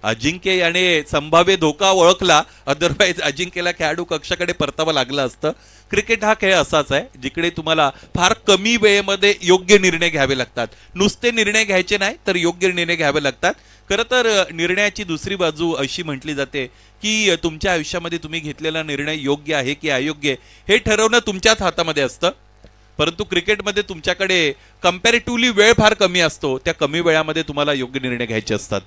अजिंक्य याने संभाव्य धोका ओळखला, अदरवाईज अजिंक्यला खेळाडू कक्षाकडे परतावं लागलं असतं. क्रिकेट हा खेळ असाच आहे जिकडे तुम्हाला फार कमी वेळेमध्ये योग्य निर्णय घ्यावे लागतात. नुसते निर्णय घ्यायचे नाही तर योग्य निर्णय घ्यावे लागतात. खरं तर निर्णयाची दुसरी बाजू अशी म्हटली जाते की तुमच्या आयुष्यामध्ये तुम्ही घेतलेला निर्णय योग्य आहे की अयोग्य हे ठरवणं तुमच्याच हातामध्ये असतं. परंतु क्रिकेटमध्ये तुमच्याकडे कंपॅरेटिव्हली वेळ फार कमी असतो, त्या कमी वेळामध्ये तुम्हाला योग्य निर्णय घ्यायचे असतात.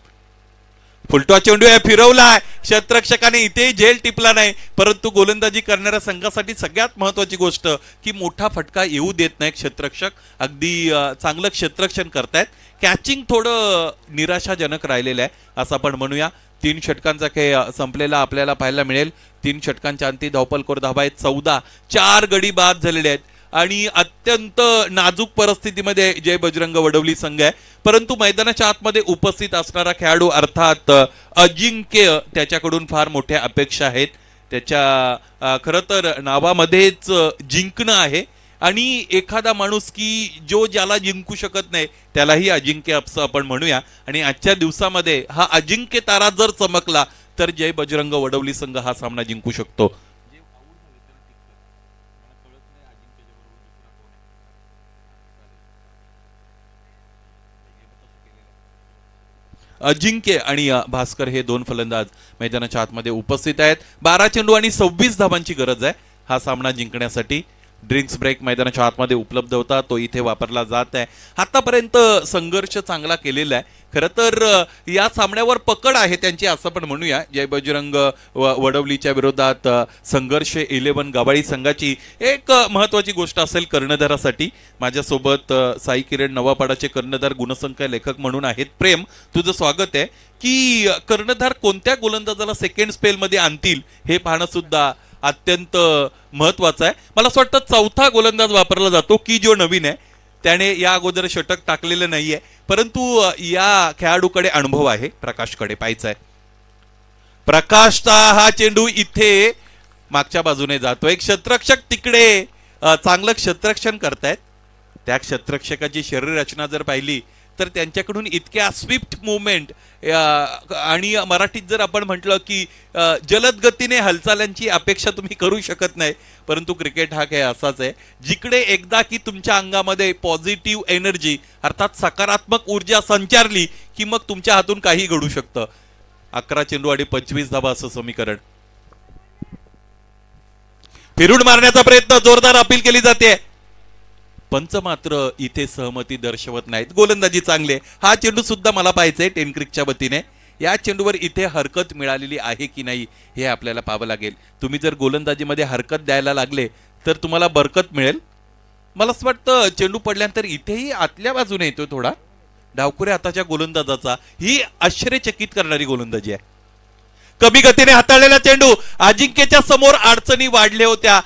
फुलटॉ चेंडू आहे, फिरवलाय. क्षेत्ररक्षकाने इथेही झेल टिपला नाही, परंतु गोलंदाजी करणाऱ्या संघासाठी सगळ्यात महत्वाची गोष्ट की मोठा फटका येऊ देत नाही क्षेत्ररक्षक. अगदी चांगलं क्षेत्ररक्षण करतायत. कॅचिंग थोडं निराशाजनक राहिलेलं आहे असं आपण म्हणूया. 3 षटकांचा खेळ संपलेला आपल्याला पाहायला मिळेल. 3 षटकांच्या अंती धावपलकोर धावा आहेत 14. 4 गडी बाद झालेले आहेत आणि अत्यंत नाजूक परिस्थितीमध्ये जय बजरंग वडवली संघ आहे. परंतु मैदानाच्या आतमध्ये उपस्थित असणारा खेळाडू अर्थात अजिंक्य, त्याच्याकडून फार मोठ्या अपेक्षा आहेत. त्याच्या खरं तर नावामध्येच जिंकणं आहे आणि एखादा माणूस की जो ज्याला जिंकू शकत नाही त्यालाही अजिंक्य असं आपण म्हणूया. आणि आजच्या दिवसामध्ये हा अजिंक्य तारा जर चमकला तर जय बजरंग वडवली संघ हा सामना जिंकू शकतो. अजिंक्य आणि भास्कर हे 2 फलंदाज मैदानाच्या आतमध्ये उपस्थित आहेत. 12 चेंडू आणि 26 धावांची गरज आहे हा सामना जिंकण्यासाठी. ड्रिंक्स ब्रेक मैदानाच्या आतमध्ये उपलब्ध होता, तो इथे वापरला जात आहे. आतापर्यंत संघर्ष चांगला केलेला आहे. खरं तर या सामन्यावर पकड आहे त्यांची असं पण म्हणूया. जय बजरंग वडवलीच्या विरोधात संघर्ष 11 गवाळी संघाची एक महत्वाची गोष्ट असेल कर्णधारासाठी. माझ्यासोबत साई किरण नवापाडाचे कर्णधार गुणसंख्या लेखक म्हणून आहेत. प्रेम, तुझं स्वागत आहे. की कर्णधार कोणत्या गोलंदाजाला सेकंड स्पेलमध्ये आणतील हे पाहणं सुद्धा अत्यंत महत्वाचं आहे. मला असं वाटतं 4था गोलंदाज वापरला जातो की जो नवीन आहे, त्याने या अगोदर षटक टाकलेलं नाहीये, परंतु या खेळाडूकडे अनुभव आहे. प्रकाशकडे पाहायचा आहे. प्रकाशचा हा चेंडू इथे मागच्या बाजूने जातोय. क्षेत्ररक्षक तिकडे चांगलं क्षेत्ररक्षण करतायत. त्या क्षेत्ररक्षकाची शरीर रचना जर पाहिली तर त्यांच्याकडून इतक्या स्विफ्ट मुवमेंट आणि मराठीत जर आपण म्हटलं की जलद गतीने हालचालांची अपेक्षा तुम्ही करू शकत नाही. परंतु क्रिकेट हा खेळ असाच आहे जिकडे एकदा की तुमच्या अंगामध्ये पॉझिटिव्ह एनर्जी अर्थात सकारात्मक ऊर्जा संचारली की मग तुमच्या हातून काही घडू शकतं. 11 चेंडू आणि 25 धावा असं समीकरण. फिरून मारण्याचा प्रयत्न, जोरदार अपील केली जाते. पंच मात्र इथे सहमती दर्शवत नाहीत. गोलंदाजी चांगले. हा चेंडू सुद्धा मला पाहायचंय टेनक्रिकच्या वतीने. या चेंडूवर इथे हरकत मिळालेली आहे की नाही हे आपल्याला पाहावं लागेल. तुम्ही जर गोलंदाजीमध्ये हरकत द्यायला लागले तर तुम्हाला बरकत मिळेल. मला असं वाटतं चेंडू पडल्यानंतर इथेही आतल्या बाजूने येतो थोडा डावखुऱ्या हाताच्या गोलंदाजाचा. ही आश्चर्यचकित करणारी गोलंदाजी आहे. कमी गतीने हाताळलेला चेंडू. अजिंक्यच्या समोर अडचणी वाढल्या होत्या.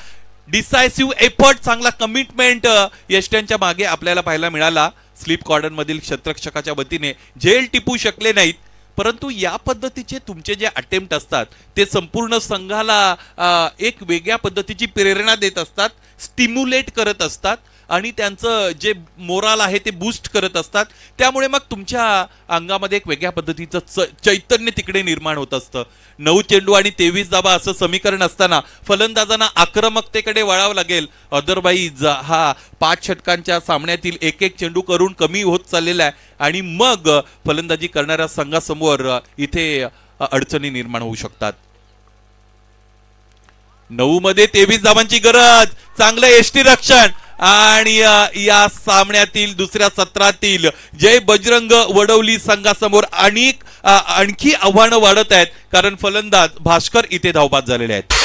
डिसायसिव्ह एफर्ट, चांगला कमिटमेंट यष्ट्यांच्या मागे आपल्याला पाहायला मिळाला. स्लिप कॉर्डन मधील क्षेत्ररक्षकाच्या वतीने झेल टिपू शकले नाहीत. परंतु या पद्धतीचे तुमचे जे अटेम्प्ट असतात ते संपूर्ण संघाला एक वेगळ्या पद्धतीची प्रेरणा देत असतात, स्टिम्युलेट करत असतात आणि त्यांचं जे मोराल आहे ते बूस्ट करत असतात. त्यामुळे मग तुमच्या अंगामध्ये एक वेगळ्या पद्धतीचं चैतन्य तिकडे निर्माण होत असतं. 9 चेंडू आणि 23 धावा असं समीकरण असताना फलंदाजांना आक्रमकतेकडे वळावं लागेल. अदरवाईज हा 5 षटकांच्या सामन्यातील एक चेंडू करून कमी होत चाललेला आहे आणि मग फलंदाजी करणाऱ्या संघासमोर इथे अडचणी निर्माण होऊ शकतात. 9 मध्ये 23 धावांची गरज. चांगलं यष्टी रक्षण आणि या सामन्यातील दुसऱ्या सत्रातील जय बजरंग वडवली संघासमोर आणखी आव्हानं वाढत आहेत, कारण फलंदाज भास्कर इथे धावबाद झालेले आहेत.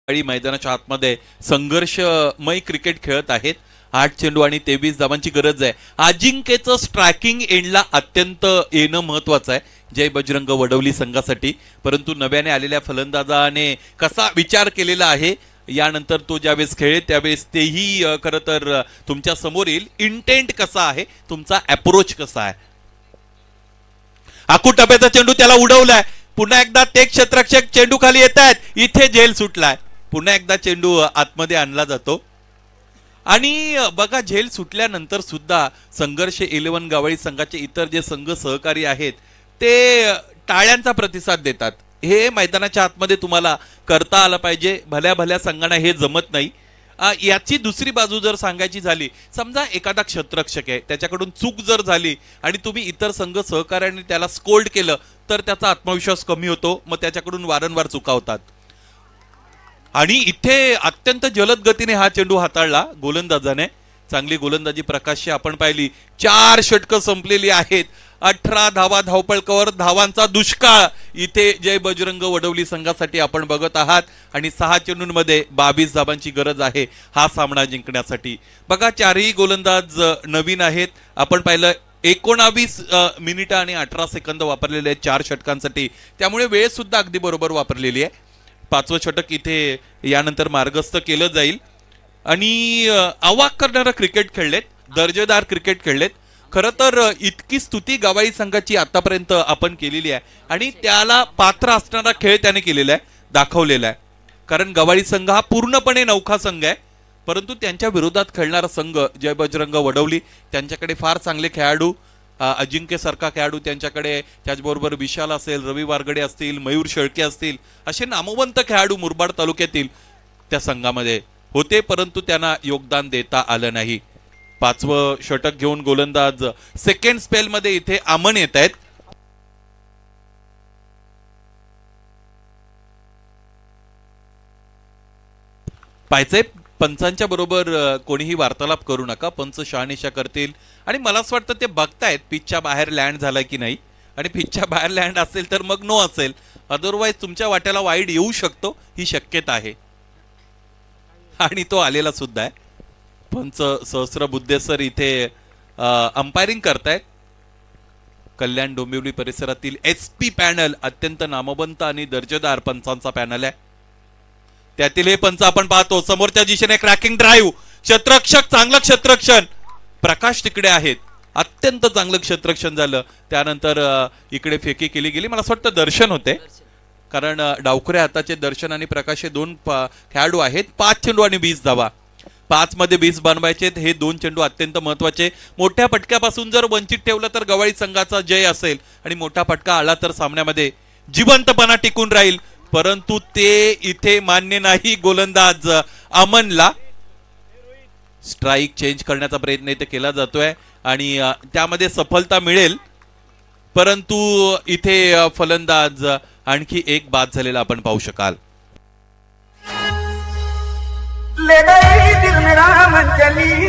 मैदानाच्या आतमध्ये संघर्षमय क्रिकेट खेळत आहेत. 8 चेंडू आणि 23 धावांची गरज आहे. अजिंक्यचं स्ट्रायकिंग एंडला अत्यंत येणं महत्वाचं आहे जय बजरंग वडवली संघासाठी, परंतु नव्याने आलेल्या फलंदाजाने कसा विचार केलेला आहे यानंतर तो ज्यावेळेस खेळेल त्यावेळेस तेही खरं तर तुमच्या समोर येईल. इंटेंट कसा आहे, तुमचा अप्रोच कसा आहे. आखू टप्प्याचा चेंडू त्याला उडवलाय. पुन्हा एकदा ते क्षेत्ररक्षक चेंडू खाली येत आहेत. इथे झेल सुटलाय. पुन्हा एकदा चेंडू आतमध्ये आणला जातो आणि बघा झेल सुटल्यानंतर सुद्धा संघर्ष 11 गावळी संघाचे इतर जे संघ सहकारी आहेत ते टाळ्यांचा प्रतिसाद देतात. हे मैदानाच्या आतमध्ये तुम्हाला करता आलं पाहिजे. भल्या भल्या संघांना हे जमत नाही. याची दुसरी बाजू जर सांगायची झाली, समजा एखादा क्षेत्ररक्षक आहे, त्याच्याकडून चूक जर झाली आणि तुम्ही इतर संघ सहकार्याने त्याला स्कोल्ड केलं तर त्याचा आत्मविश्वास कमी होतो, मग त्याच्याकडून वारंवार चुका होतात. आणि इथे अत्यंत जलद गतीने हा चेंडू हाताळला गोलंदाजाने. चांगली गोलंदाजी प्रकाशची आपण पाहिली. 4 षटकं संपलेली आहेत. 18 धावा धावपळकावर धावांचा दुष्काळ इथे जय बजरंग वडवली संघासाठी आपण बघत आहात आणि 6 चेंडूंमध्ये 22 धावांची गरज आहे हा सामना जिंकण्यासाठी. बघा चारही गोलंदाज नवीन आहेत. आपण पाहिलं 19 मिनिटं आणि 18 सेकंद वापरलेले आहेत 4 षटकांसाठी, त्यामुळे वेळ सुद्धा अगदी बरोबर वापरलेली आहे. 5वं षटक इथे यानंतर मार्गस्थ केलं जाईल आणि अवाक करणारं क्रिकेट खेळलेत, दर्जेदार क्रिकेट खेळलेत. खरं तर इतकी स्तुती गवाई संघाची आतापर्यंत आपण केलेली आहे आणि त्याला पात्र असणारा खेळ त्याने केलेला आहे, दाखवलेला आहे. कारण गवाई संघ हा पूर्णपणे नौखा संघ आहे, परंतु त्यांच्या विरोधात खेळणारा संघ जय बजरंग वडवली, त्यांच्याकडे फार चांगले खेळाडू, अजिंक्य सारखा खेळाडू त्यांच्याकडे, त्याचबरोबर विशाल असेल, रवी वारगडे असतील, मयूर शेळके असतील, असे नामवंत खेळाडू मुरबाड तालुक्यातील त्या संघामध्ये होते, परंतु त्यांना योगदान देता आलं नाही. 5वं षटक घेऊन गोलंदाज सेकंड स्पेल मध्ये इथे अमन येत आहेत. पाहिजे पंचांच्या बरोबर कोणीही वार्तालाप करू नका. पंच शहानिशा करतील आणि मला असं वाटतं ते बघतायत पिचच्या बाहेर लँड झाला की नाही, आणि पिचच्या बाहेर लँड असेल तर मग नो असेल, अदरवाईज तुमच्या वाट्याला वाईड येऊ शकतो ही शक्यता आहे आणि तो आलेला सुद्धा आहे. पंच सहस्रबुद्धे सर इथे अंपायरिंग करतायत. कल्याण डोंबिवली परिसरातील SP पॅनल अत्यंत नामवंत आणि दर्जेदार पंचांचा पॅनल आहे. त्यातील हे पंच आपण पाहतो. समोरच्या दिशेने क्रॅकिंग ड्राईव्ह, क्षेत्ररक्षक, चांगलं क्षेत्ररक्षण, प्रकाश तिकडे आहेत, अत्यंत चांगलं क्षेत्ररक्षण झालं. त्यानंतर इकडे फेकी केली गेली. मला असं वाटतं दर्शन होते, कारण डावखऱ्या हाताचे दर्शन आणि प्रकाश हे 2 खेळाडू आहेत. 5 चेंडू आणि 20 धावा. 5 मध्ये 20 बनवायचे, हे 2 चेंडू अत्यंत महत्वाचे. मोठ्या फटक्यापासून जर वंचित ठेवलं तर गवाळी संघाचा जय असेल आणि मोठा फटका आला तर सामन्यामध्ये जिवंतपणा टिकून राहील, परंतु ते इथे मान्य नाही. गोलंदाज अमनला स्ट्राईक चेंज करण्याचा प्रयत्न इथे केला जातोय आणि त्यामध्ये सफलता मिळेल, परंतु इथे फलंदाज आणखी एक बाद झालेला आपण पाहू शकाल. ले गई दिल मेरा मंचली,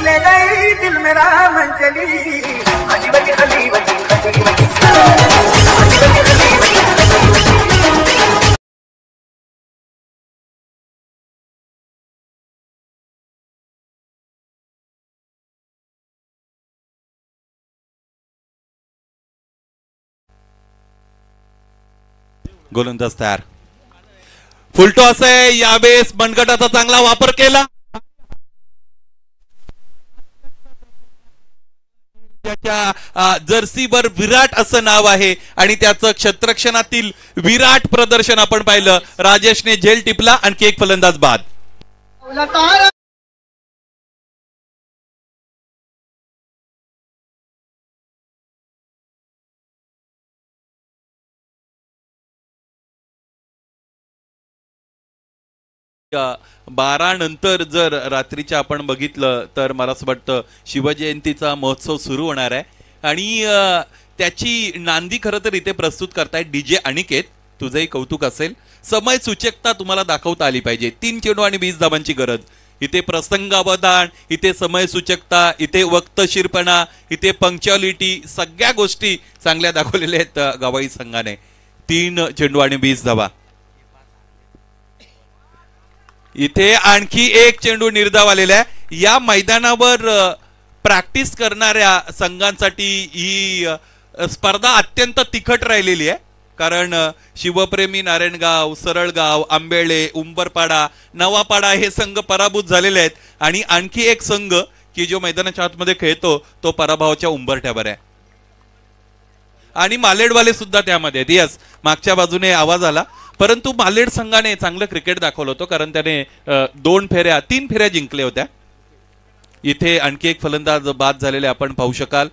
ले गई दिल मेरा मंचली, अजी बजी अजी बजी अजी बजी गोलंदाज तयार. फुलटॉस आहे. यावेळेस मनगटाचा चांगला वापर केला. त्याच्या जर्सीवर विराट असं नाव आहे आणि त्याचं क्षेत्ररक्षणातील विराट प्रदर्शन आपण पाहिलं. राजेशने झेल टिपला, आणखी एक फलंदाज बाद. 12 नंतर जर रात्रीच्या आपण बघितलं तर मला असं वाटतं शिवजयंतीचा महोत्सव सुरू होणार आहे आणि त्याची नांदी खरं तर इथे प्रस्तुत करतायत DJ अनिकेत. तुझंही कौतुक असेल. समय सूचकता तुम्हाला दाखवता आली पाहिजे. 3 चेंडू आणि 20 धावांची गरज. इथे प्रसंगावधान, इथे समय सूचकता, इथे वक्तशीरपणा, इथे पंक्च्युअलिटी, सगळ्या गोष्टी चांगल्या दाखवलेल्या आहेत गवई संघाने. 3 चेंडू आणि 20 धावा. इथे आणखी एक चेंडू निर्धाव आलेला आहे. या मैदानावर प्रॅक्टिस करणाऱ्या संघांसाठी ही स्पर्धा अत्यंत तिखट राहिलेली आहे. कारण शिवप्रेमी नारायणगाव, सरळगाव, आंबेळे, उंबरपाडा, नवापाडा हे संघ पराभूत झालेले आहेत आणि आणखी एक संघ की जो मैदानाच्या आतमध्ये खेळतो तो पराभवाच्या उंबरठ्यावर आहे. आणि मालेडवाले सुद्धा त्यामध्ये आहेत. यस, मागच्या बाजूने आवाज आला. परंतु मालेड संघाने चांगलं क्रिकेट दाखवलं होतं कारण त्याने 3 फेऱ्या जिंकल्या होत्या. इथे आणखी एक फलंदाज बाद झालेले आपण पाहू शकाल.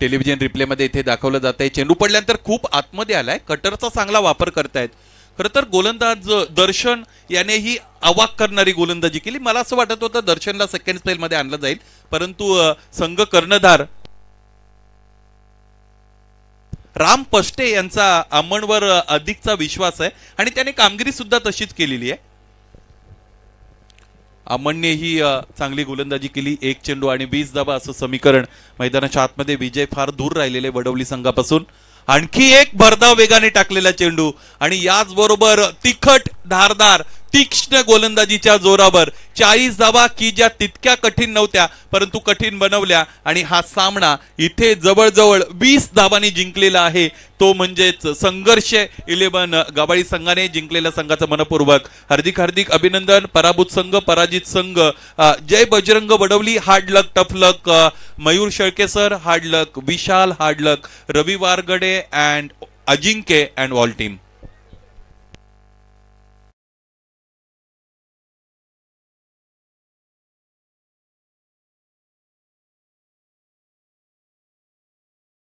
टेलिव्हिजन रिप्ले मध्ये इथे दाखवलं जात आहे. चेंडू पडल्यानंतर खूप आतमध्ये आलाय. कटरचा चांगला वापर करतायत. खरं तर गोलंदाज दर्शन यानेही अवाक करणारी गोलंदाजी केली. मला असं वाटत होतं दर्शनला सेकंड स्पेल मध्ये आणलं जाईल परंतु संघ कर्णधार राम पष्टे यांचा अमनवर अधिकचा विश्वास आहे आणि त्याने कामगिरी सुद्धा तशीच केलेली आहे. अमनने ही चांगली गोलंदाजी केली. 1 चेंडू आणि 20 धावा असं समीकरण. मैदानाच्या आतमध्ये विजय फार दूर राहिलेले वडवली संघापासून. आणखी एक भरधाव वेगाने टाकलेला चेंडू आणि याचबरोबर तिखट धारदार तीक्ष्ण गोलंदाजीच्या जोरावर 40 धावा की ज्या तितक्या कठीण नव्हत्या परंतु कठीण बनवल्या आणि हा सामना इथे जवळजवळ 20 धावांनी जिंकलेला आहे. तो म्हणजेच संघर्ष 11 गवाळी संघाने जिंकलेल्या संघाचं मनपूर्वक हार्दिक हार्दिक अभिनंदन. पराभूत संघ, पराजित संघ, Jai Bajrang Wadvali, hard luck, tough luck. Mayur Shelke sir, hard luck. Vishal, hard luck. Ravi Wargade and Ajinkya and all team.